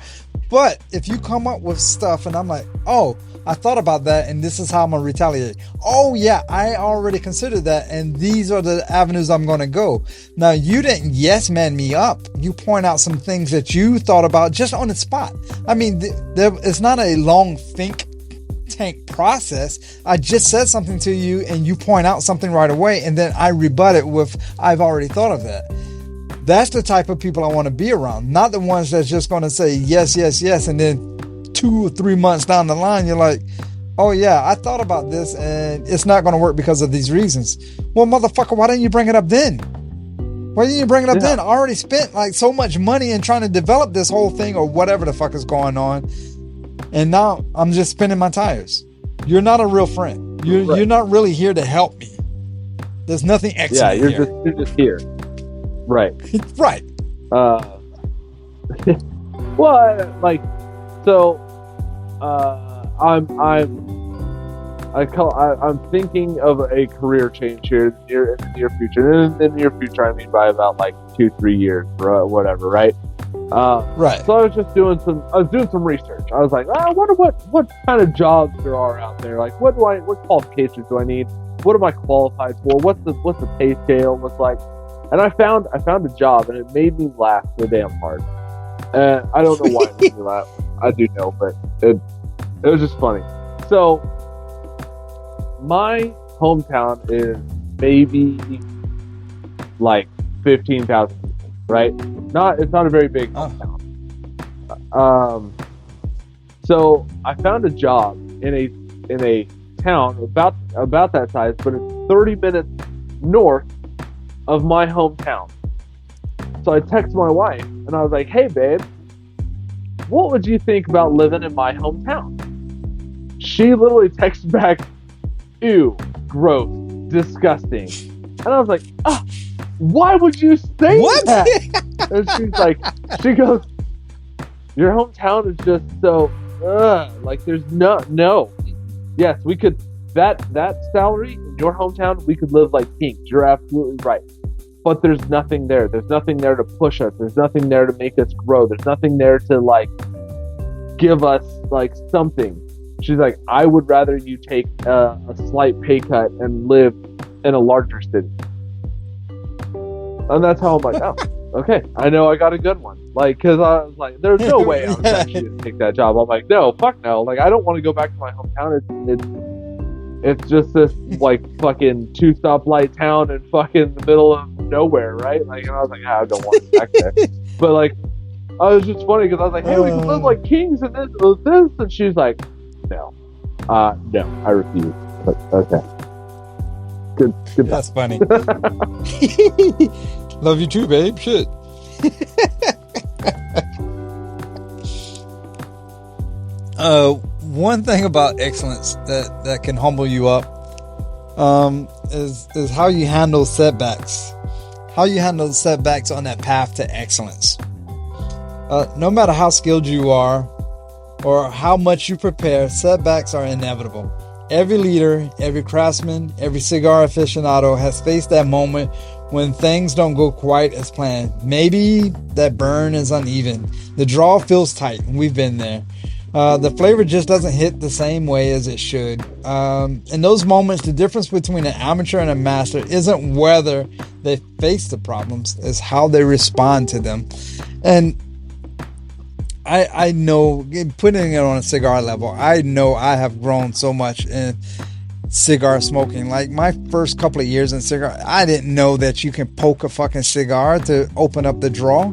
But if you come up with stuff and I'm like, oh, I thought about that and this is how I'm going to retaliate. Oh yeah, I already considered that and these are the avenues I'm going to go. Now you didn't yes man me up. You point out some things that you thought about just on the spot. I mean, it's not a long think tank process. I just said something to you and you point out something right away and then I rebut it with, I've already thought of that. That's the type of people I want to be around. Not the ones that's just going to say yes, yes, yes. And then 2 or 3 months down the line, you're like, oh yeah, I thought about this and it's not going to work because of these reasons. Well, motherfucker, why didn't you bring it up then? Why didn't you bring it up then? I already spent like so much money in trying to develop this whole thing or whatever the fuck is going on. And now I'm just spinning my tires. You're not a real friend. You're not really here to help me. There's nothing excellent here. You're just here. Right. Right. Well, like, so, I'm thinking of a career change here in the near future. And in the near future, I mean by about like 2-3 years or whatever, right? Right. So I was doing some research. I was like, I wonder what kind of jobs there are out there. Like, what qualifications do I need? What am I qualified for? What's the pay scale look like? And I found a job, and it made me laugh so damn hard. And I don't know why it made me laugh. I do know, but it was just funny. So my hometown is maybe like 15,000 people, right? It's not a very big hometown. So I found a job in a town about that size, but it's 30 minutes north of my hometown. So I text my wife and I was like, hey babe, what would you think about living in my hometown? She literally texted back, ew, gross, disgusting. And I was like, why would you say that? And she goes, your hometown is just so, like there's no. Yes, we could, that salary in your hometown, we could live like kings. You're absolutely right. But there's nothing there. There's nothing there to push us. There's nothing there to make us grow. There's nothing there to like give us like something. She's like, I would rather you take a slight pay cut and live in a larger city. And that's how I'm like, oh, okay. I know I got a good one. Like, because I was like, there's no way I was actually going to take that job. I'm like, no, fuck no. Like, I don't want to go back to my hometown. It's just this like fucking 2-stoplight town in fucking the middle of nowhere, right? Like, and I was like, I don't want to go back there. But like, I was just funny because I was like, hey, we can live like kings and this, and she's like, no, I refuse. But okay, good. That's funny. Love you too, babe. Shit. One thing about excellence that can humble you up is how you handle setbacks. How you handle setbacks on that path to excellence. No matter how skilled you are or how much you prepare, setbacks are inevitable. Every leader, every craftsman, every cigar aficionado has faced that moment when things don't go quite as planned. Maybe that burn is uneven. The draw feels tight, and we've been there. The flavor just doesn't hit the same way as it should. In those moments, the difference between an amateur and a master isn't whether they face the problems, it's how they respond to them. And I know, putting it on a cigar level, I know I have grown so much in cigar smoking. Like my first couple of years in cigar, I didn't know that you can poke a fucking cigar to open up the draw.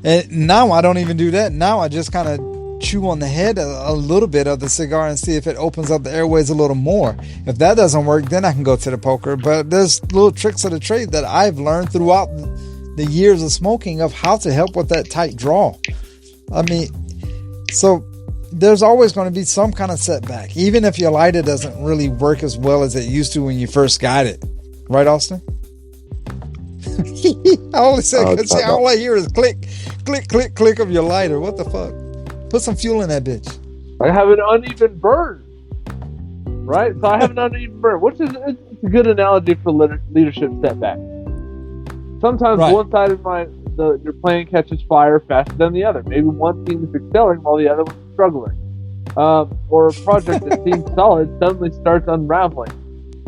And now I don't even do that. Now I just kind of chew on the head a little bit of the cigar and see if it opens up the airways a little more. If that doesn't work, then I can go to the poker. But there's little tricks of the trade that I've learned throughout the years of smoking of how to help with that tight draw. I mean, so there's always going to be some kind of setback, even if your lighter doesn't really work as well as it used to when you first got it. Right, Austin? I only said because all I hear is click, click, click, click of your lighter. What the fuck? Put some fuel in that bitch. I have an uneven burn, right? So I have an uneven burn, which is it's a good analogy for leadership setback. Sometimes one side of your plan catches fire faster than the other. Maybe one team is excelling while the other one's struggling. Or a project that seems solid suddenly starts unraveling.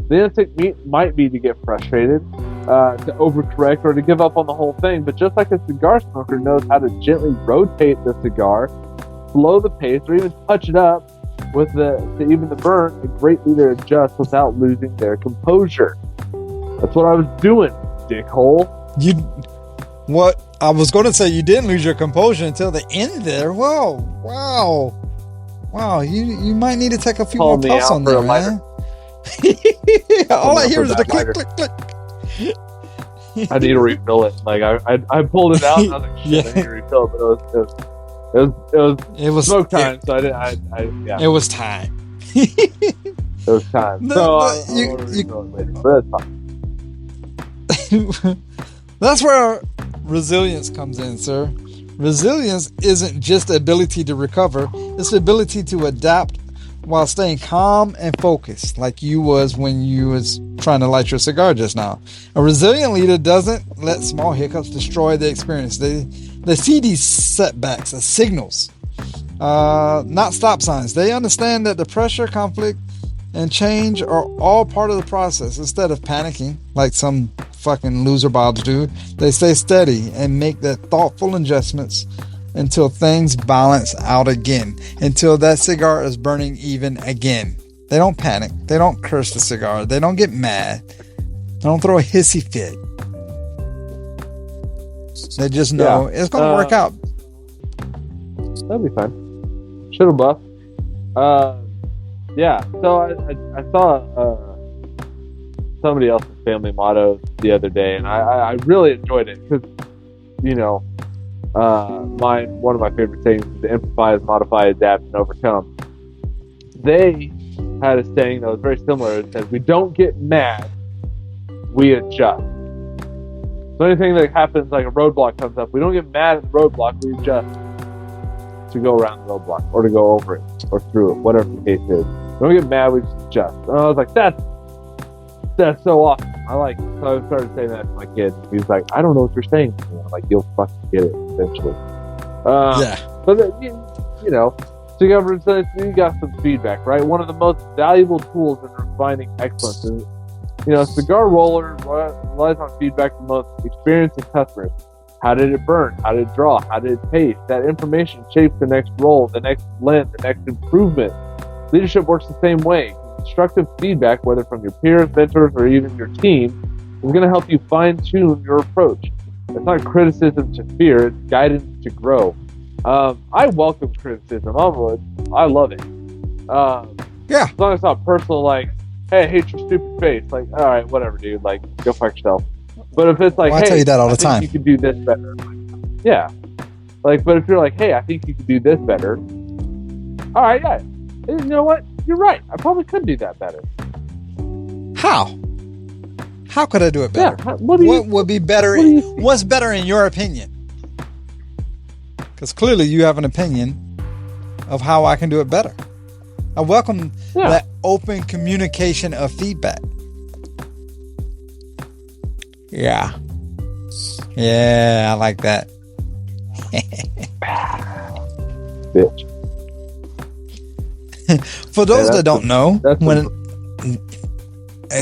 The instinct might be to get frustrated, to overcorrect, or to give up on the whole thing. But just like a cigar smoker knows how to gently rotate the cigar, slow the pace, or even touch it up with to even the burn, a great leader adjusts without losing their composure. That's what I was doing, dickhole. What I was going to say, you didn't lose your composure until the end there. Whoa, wow. You might need to take a few more puffs on there, man. All I hear is the click, click, click. I need to refill it. Like I pulled it out and I was like, shit, I need to refill it, but it was smoke time, so yeah. It was time. It was time. That's where resilience comes in, sir. Resilience isn't just the ability to recover, it's the ability to adapt while staying calm and focused, like you was when you was trying to light your cigar just now. A resilient leader doesn't let small hiccups destroy the experience. They see these setbacks as signals, not stop signs. They understand that the pressure, conflict, and change are all part of the process. Instead of panicking like some fucking loser bobs do, they stay steady and make the thoughtful adjustments until things balance out again, until that cigar is burning even again. They don't panic. They don't curse the cigar. They don't get mad. They don't throw a hissy fit. They just know it's going to work out. That'll be fine. Shit'll buff. Yeah, so I saw somebody else's family motto the other day, and I really enjoyed it because, one of my favorite sayings is to improvise, modify, adapt, and overcome. They had a saying that was very similar. It says, we don't get mad, we adjust. So anything that happens, like a roadblock comes up, we don't get mad at the roadblock, we adjust to go around the roadblock or to go over it or through it, whatever the case is. We don't get mad, we just adjust. And I was like, that's so awesome. I like it. So I started saying that to my kid. He was like, I don't know what you're saying. I'm like, you'll fucking get it eventually. But cigar resilience, you got some feedback, right? One of the most valuable tools in refining excellence is, cigar roller relies on feedback from most experienced customers. How did it burn? How did it draw? How did it taste? That information shapes the next roll, the next blend, the next improvement. Leadership works the same way. Constructive feedback, whether from your peers, mentors, or even your team, is going to help you fine-tune your approach. It's not criticism to fear, it's guidance to grow. I welcome criticism. I love it. As long as it's not personal, like, hey, I hate your stupid face. Like, all right, whatever, dude. Like, go fuck yourself. But if it's like, I tell you that all the time. You could do this better. Yeah. Like, but if you're like, hey, I think you could do this better. All right, yeah. You know what? You're right. I probably could do that better. How? How could I do it better? Yeah. What would be better? What's better in your opinion? Because clearly you have an opinion of how I can do it better. I welcome that open communication of feedback. Yeah, I like that. Bitch. For those that don't know,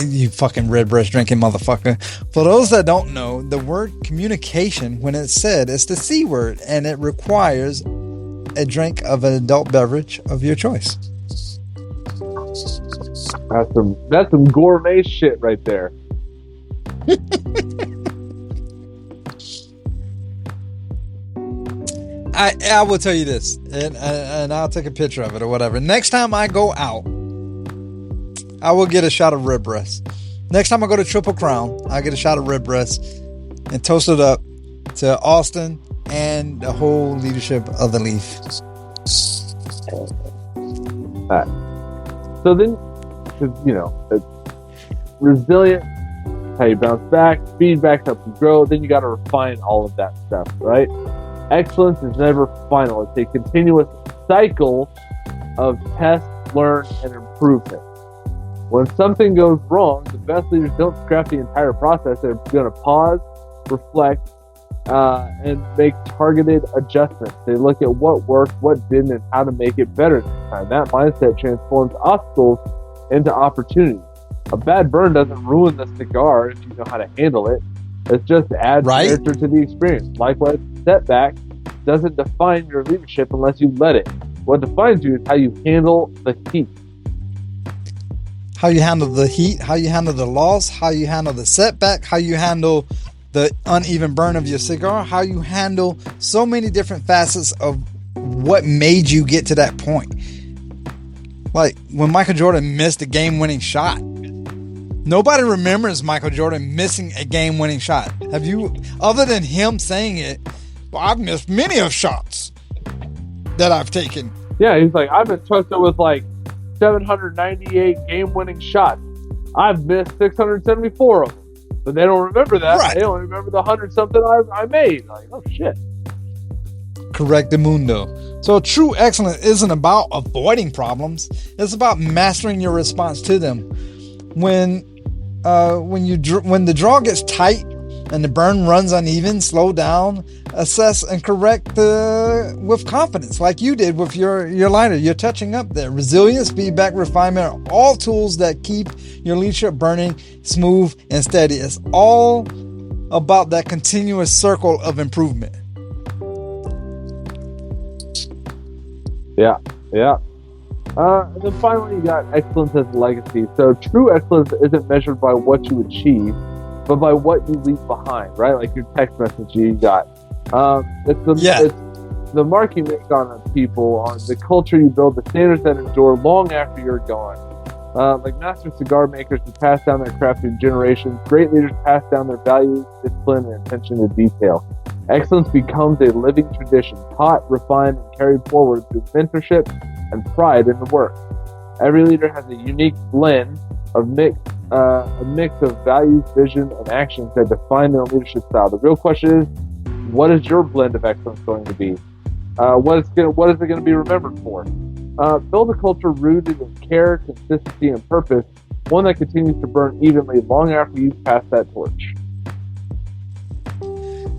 you fucking red breast drinking motherfucker. For those that don't know, the word communication, when it's said, it's the C word, and it requires a drink of an adult beverage of your choice. That's some gourmet shit right there. I will tell you this, and I'll take a picture of it or whatever. Next time I go out, I will get a shot of rib breast. Next time I go to Triple Crown, I'll get a shot of rib breast and toast it up to Austin and the whole leadership of the Leaf. All right. So then, it's resilient, how you bounce back, feedback helps you grow. Then you got to refine all of that stuff, right? Excellence is never final. It's a continuous cycle of test, learn, and improvement. When something goes wrong, the best leaders don't scrap the entire process. They're going to pause, reflect, and make targeted adjustments. They look at what worked, what didn't, and how to make it better next time. That mindset transforms obstacles into opportunities. A bad burn doesn't ruin the cigar if you know how to handle it. It just adds character to the experience. Likewise, setback doesn't define your leadership unless you let it. What defines you is how you handle the heat. How you handle the heat, how you handle the loss, how you handle the setback, how you handle the uneven burn of your cigar, how you handle so many different facets of what made you get to that point. Like when Michael Jordan missed a game-winning shot. Nobody remembers Michael Jordan missing a game-winning shot. Have you, other than him saying it, well, I've missed many of shots that I've taken. Yeah, he's like, I've been trusted with like 798 game-winning shots. I've missed 674 of them. But they don't remember that. Right. They only remember the 100-something I made. Like, oh, shit. Correctamundo. So true excellence isn't about avoiding problems. It's about mastering your response to them. When the draw gets tight and the burn runs uneven, slow down, assess and correct with confidence, like you did with your lighter. You're touching up there. Resilience, feedback, refinement are all tools that keep your leadership burning smooth and steady. It's all about that continuous circle of improvement. Yeah. And then finally, you got excellence as a legacy. So true excellence isn't measured by what you achieve, but by what you leave behind, right? Like your text message you got. It's the mark you make on people, on the culture you build, the standards that endure long after you're gone. Like master cigar makers who pass down their craft through generations, great leaders pass down their values, discipline, and attention to detail. Excellence becomes a living tradition, taught, refined, and carried forward through mentorship and pride in the work. Every leader has a unique blend of a mix of values, vision, and actions that define their leadership style. The real question is, what is your blend of excellence going to be? What is it going to be remembered for? Build a culture rooted in care, consistency, and purpose, one that continues to burn evenly long after you pass that torch.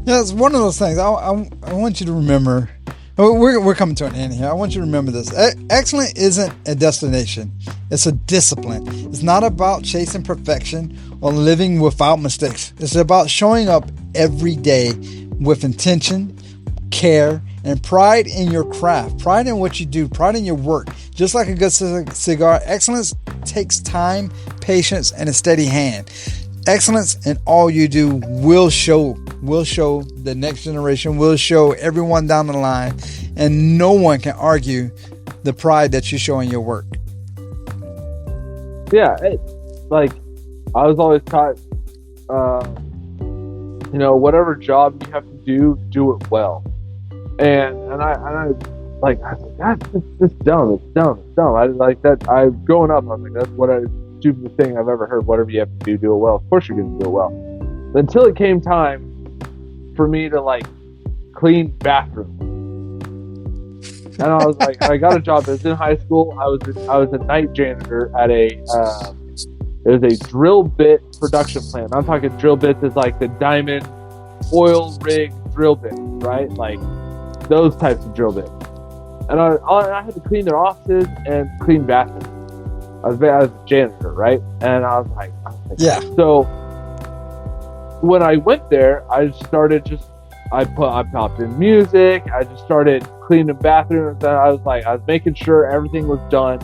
Yeah, it's one of those things. I want you to remember. We're coming to an end here. I want you to remember this. Excellence isn't a destination. It's a discipline. It's not about chasing perfection or living without mistakes. It's about showing up every day with intention, care, and pride in your craft, pride in what you do, pride in your work. Just like a good cigar, excellence takes time, patience, and a steady hand. Excellence in all you do will show the next generation, will show everyone down the line, and no one can argue the pride that you show in your work. Yeah, like I was always taught, whatever job you have to do it well. And I like, I was like, that's dumb. It's dumb. I like that. Growing up, I was like, that's what a stupidest thing I've ever heard. Whatever you have to do it well. Of course you're going to do it well. Until it came time for me to like clean bathrooms. And I was like, I got a job. It was in high school. I was a night janitor at it was a drill bit production plant. I'm talking drill bits is like the diamond oil rig drill bits, right? Like those types of drill bits. And I had to clean their offices and clean bathrooms. I was a janitor, right? And I was like, yeah. So when I went there, I started I popped in music. I just started cleaning bathrooms. And I was making sure everything was done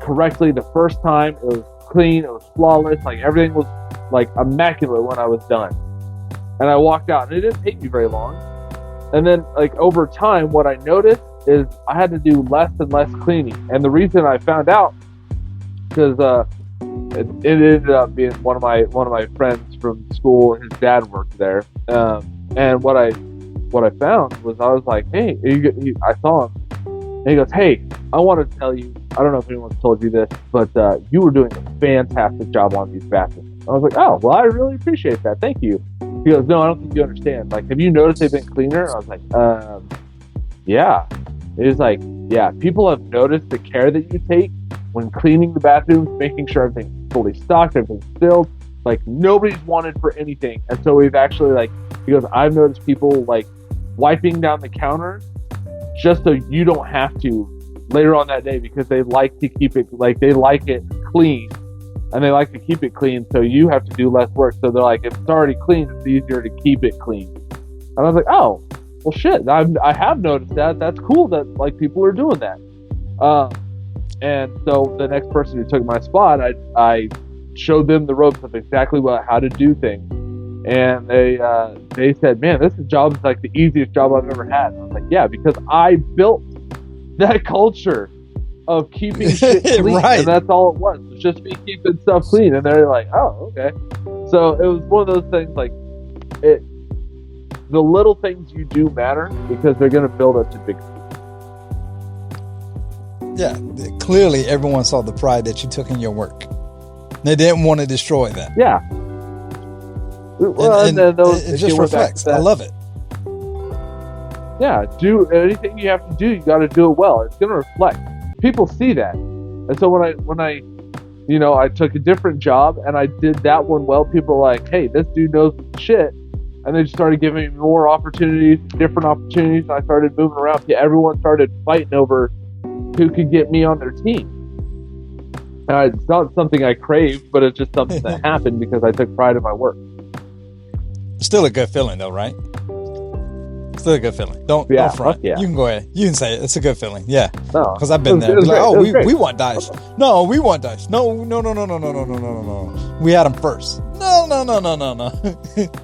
correctly the first time. It was clean. It was flawless. Like everything was like immaculate when I was done. And I walked out, and it didn't take me very long. And then like over time, what I noticed is I had to do less and less cleaning. And the reason I found out, because it ended up being one of my friends from school. His dad worked there, and what I found was I was like, hey, I saw him, and he goes, hey, I want to tell you, I don't know if anyone's told you this, but you were doing a fantastic job on these bathrooms. I was like, oh, well, I really appreciate that, thank you. He goes, no, I don't think you understand. Like, have you noticed they've been cleaner? I was like, yeah. He was like, yeah, people have noticed the care that you take when cleaning the bathrooms, making sure everything's fully stocked, everything's filled. Like, nobody's wanted for anything. And so we've actually, like, He goes, I've noticed people like wiping down the counter just so you don't have to later on that day, because they like to keep it, like they like it clean, and they like to keep it clean so you have to do less work. So they're like, if it's already clean, it's easier to keep it clean. And I was like, oh, well, shit, I have noticed that. That's cool that like people are doing that. And so the next person who took my spot, I showed them the ropes of exactly how to do things. And they said, man, this job is like the easiest job I've ever had. And I was like, yeah, because I built that culture of keeping shit clean. Right. And that's all it was. It was just me keeping stuff clean. And they're like, oh, okay. So it was one of those things, like, the little things you do matter because they're going to build up to big things. Yeah, clearly everyone saw the pride that you took in your work. They didn't want to destroy that. Yeah. Well, and it just reflects. I love it. Yeah, do anything you have to do. You got to do it well. It's going to reflect. People see that, and so when I, I took a different job and I did that one well. People were like, "Hey, this dude knows shit," and they just started giving me more opportunities, different opportunities. And I started moving around. Everyone started fighting over who could get me on their team. It's not something I craved, but it's just something that happened because I took pride in my work. Still a good feeling, though, right? Still a good feeling. Don't front. Yeah. You can go ahead. You can say it. It's a good feeling. Yeah. Because I've been there. Like, we want dice. No, we want dice. No. We had them first. No.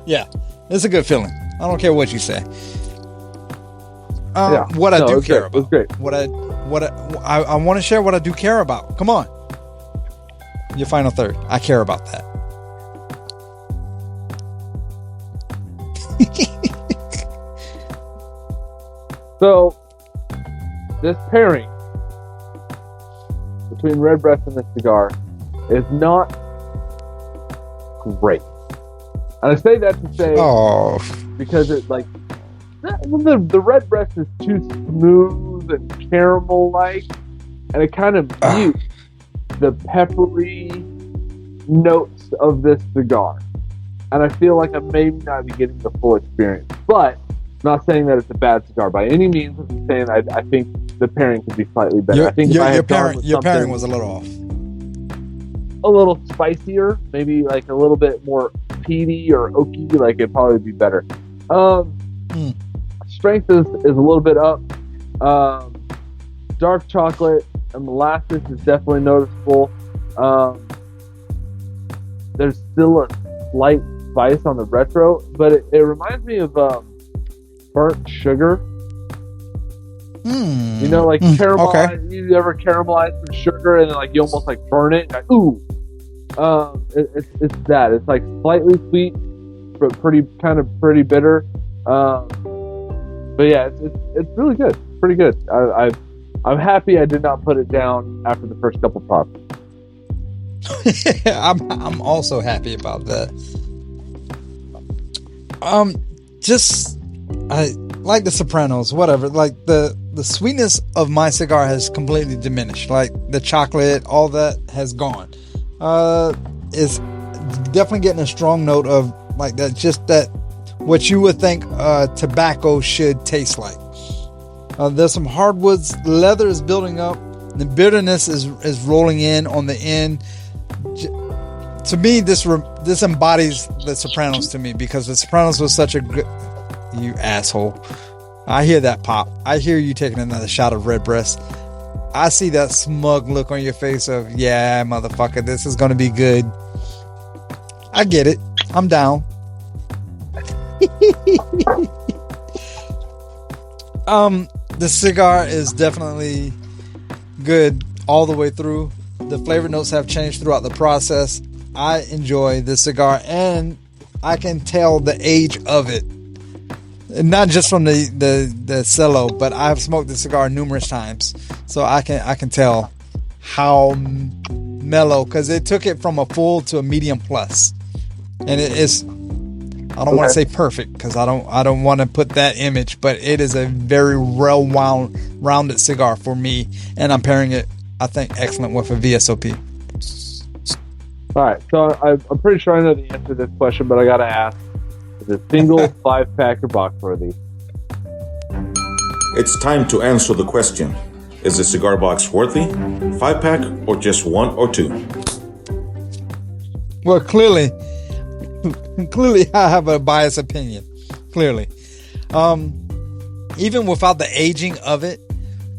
Yeah. It's a good feeling. I don't care what you say. What I do care about. It was great. I want to share what I do care about. Come on. Your final third. I care about that. So, this pairing between Redbreast and this cigar is not great. And I say that to say, because it's like, the Redbreast is too smooth and caramel-like, and it kind of mutes the peppery notes of this cigar. And I feel like I'm maybe not getting the full experience. But not saying that it's a bad cigar by any means. I'm just saying I think the pairing could be slightly better. I think your pairing was a little off. A little spicier, maybe like a little bit more peaty or oaky, like it'd probably be better. Strength is a little bit up. Dark chocolate and molasses is definitely noticeable. There's still a slight spice on the retro, but it reminds me of burnt sugar. Like caramel. Okay. You ever caramelize some sugar and then like you almost like burn it? Like, ooh. It's that. It's like slightly sweet, but pretty bitter. But yeah, it's really good. Pretty good. I'm happy I did not put it down after the first couple pops. I'm also happy about that. I like the Sopranos, whatever. Like the sweetness of my cigar has completely diminished. Like the chocolate, all that has gone. It's definitely getting a strong note of like that, just that what you would think tobacco should taste like. There's some hardwoods, leather is building up, the bitterness is rolling in on the end. To me, this embodies the Sopranos to me, because the Sopranos was such a good... You asshole. I hear that pop. I hear you taking another shot of Redbreast. I see that smug look on your face of, yeah, motherfucker, this is going to be good. I get it. I'm down. The cigar is definitely good all the way through. The flavor notes have changed throughout the process. I enjoy this cigar, and I can tell the age of it. Not just from the cello, but I've smoked the cigar numerous times, so I can tell how mellow, because it took it from a full to a medium plus, and it is. I don't want to say perfect, because I don't want to put that image, but it is a very rounded cigar for me, and I'm pairing it, I think, excellent with a VSOP. All right, so I'm pretty sure I know the answer to this question, but I gotta ask: Is it single, 5-pack, or box worthy? It's time to answer the question. Is a cigar box worthy, 5-pack, or just 1 or 2? Well, clearly I have a biased opinion. Clearly. Even without the aging of it,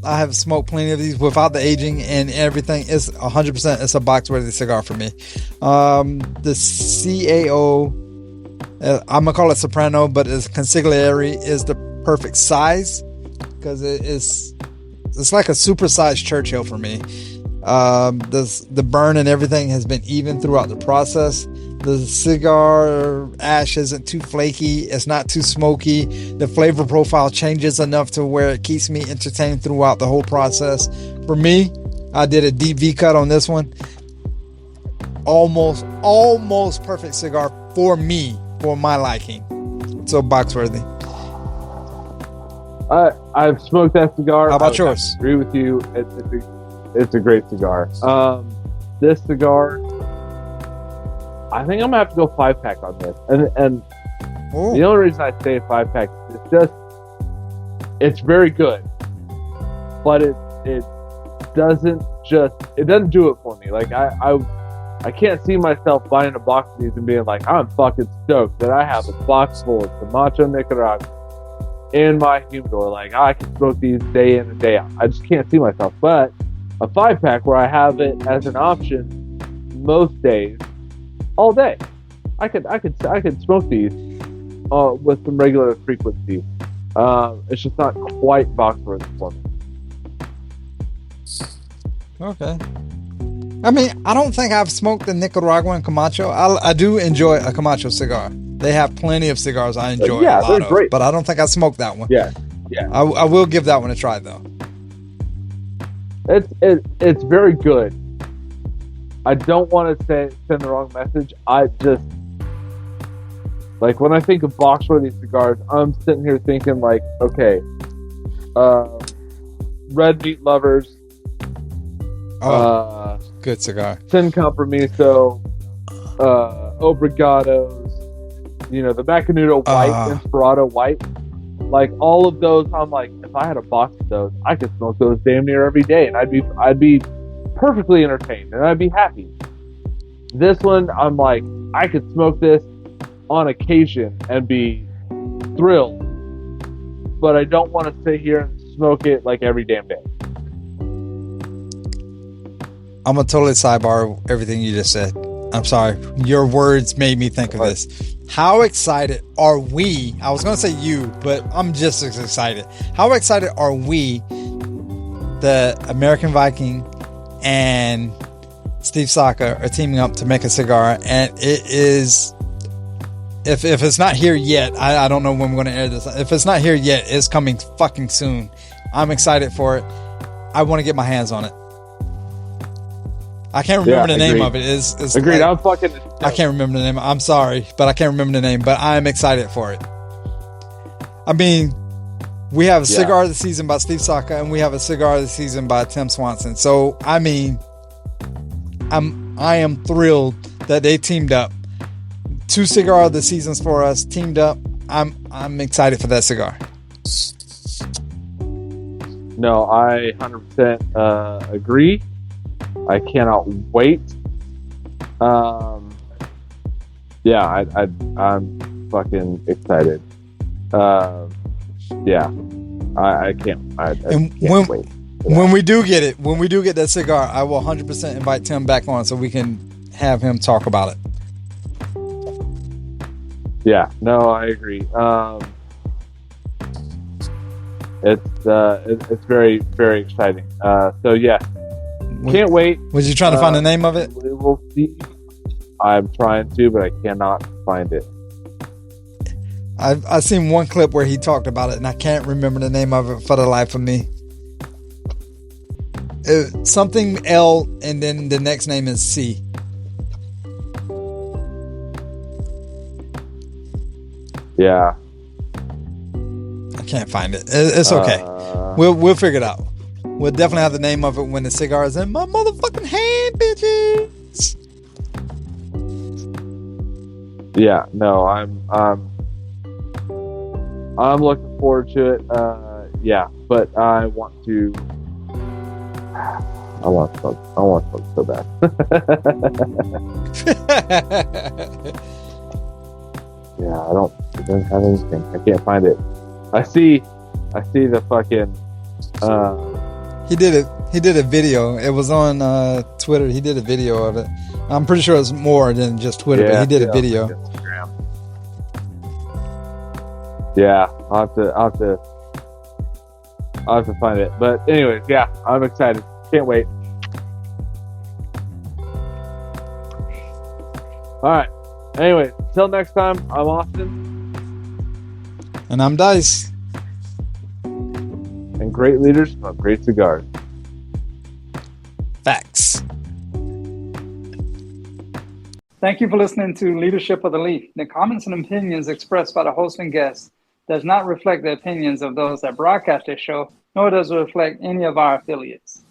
I have smoked plenty of these without the aging and everything. It's 100%. It's a box worthy cigar for me. The CAO, I'm gonna call it Soprano, but it's consigliere is the perfect size because it's like a supersized Churchill for me. The burn and everything has been even throughout the process. The cigar ash isn't too flaky. It's not too smoky. The flavor profile changes enough to where it keeps me entertained throughout the whole process. For me, I did a deep V cut on this one. Almost perfect cigar for me, for my liking. So box worthy. I've smoked that cigar. How about yours? I agree with you. It's a great cigar. This cigar, I think I'm gonna have to go 5-pack on this. And the only reason I say 5-pack is it's very good, but it doesn't do it for me. Like I can't see myself buying a box of these and being like, I'm fucking stoked that I have a box full of Camacho Nicaragua in my humidor. Like I can smoke these day in and day out. I just can't see myself. But a 5-pack where I have it as an option most days, all day, I could smoke these with some regular frequency. It's just not quite box worthy for me. Okay. I mean, I don't think I've smoked the Nicaraguan Camacho. I do enjoy a Camacho cigar. They have plenty of cigars I enjoy a lot of, great. But I don't think I smoked that one. Yeah. I will give that one a try though. It's very good. I don't want to send the wrong message. I just, like, when I think of box-worthy cigars, I'm sitting here thinking, like, okay, Red Meat Lovers, good cigar. Sin Compromiso, Obrigados, the Macanudo White, Inspirado White. Like, all of those, I'm like, if I had a box of those, I could smoke those damn near every day, and I'd be perfectly entertained, and I'd be happy. This one, I'm like, I could smoke this on occasion and be thrilled, but I don't want to sit here and smoke it like every damn day. I'm gonna totally sidebar everything you just said. I'm sorry, your words made me think of this. How excited are we? I was gonna say you, but I'm just as excited. How excited are we? The American Viking and Steve Saka are teaming up to make a cigar, and it is, if it's not here yet, I don't know when we're going to air this. If it's not here yet, it's coming fucking soon. I'm excited for it. I want to get my hands on it. I can't remember the name of it. It's agreed. Like, I can't remember the name. I'm sorry, but I can't remember the name, but I'm excited for it. I mean, we have a cigar of the season by Steve Saka, and we have a cigar of the season by Tim Swanson. So, I mean, I am thrilled that they teamed up. 2 cigar of the seasons for us teamed up. I'm excited for that cigar. No, I 100% agree. I cannot wait. I'm fucking excited. I can't wait. When we do get that cigar, I will 100% invite Tim back on so we can have him talk about it. Yeah, no, I agree. It's very, very exciting. So yeah, can't wait. Was you trying to find the name of it? We'll see. I'm trying to, but I cannot find it. I've seen one clip where he talked about it, and I can't remember the name of it for the life of me. Something L, and then the next name is C. Yeah, I can't find it. It's okay. We'll figure it out. We'll definitely have the name of it when the cigar is in my motherfucking hand, bitches. Yeah, no, I'm I'm looking forward to it. Yeah, but I want to. I want to smoke so bad. Yeah, I don't have anything. I can't find it. I see the fucking. He did a video. It was on Twitter. He did a video of it. I'm pretty sure it's more than just Twitter, but he did a video. Instagram. Yeah, I'll have to find it. But anyways, yeah, I'm excited. Can't wait. All right. Anyway, until next time, I'm Austin. And I'm Dice. And great leaders smoke great cigars. Facts. Thank you for listening to Leadership of the Leaf. The comments and opinions expressed by the host and guests does not reflect the opinions of those that broadcast this show, nor does it reflect any of our affiliates.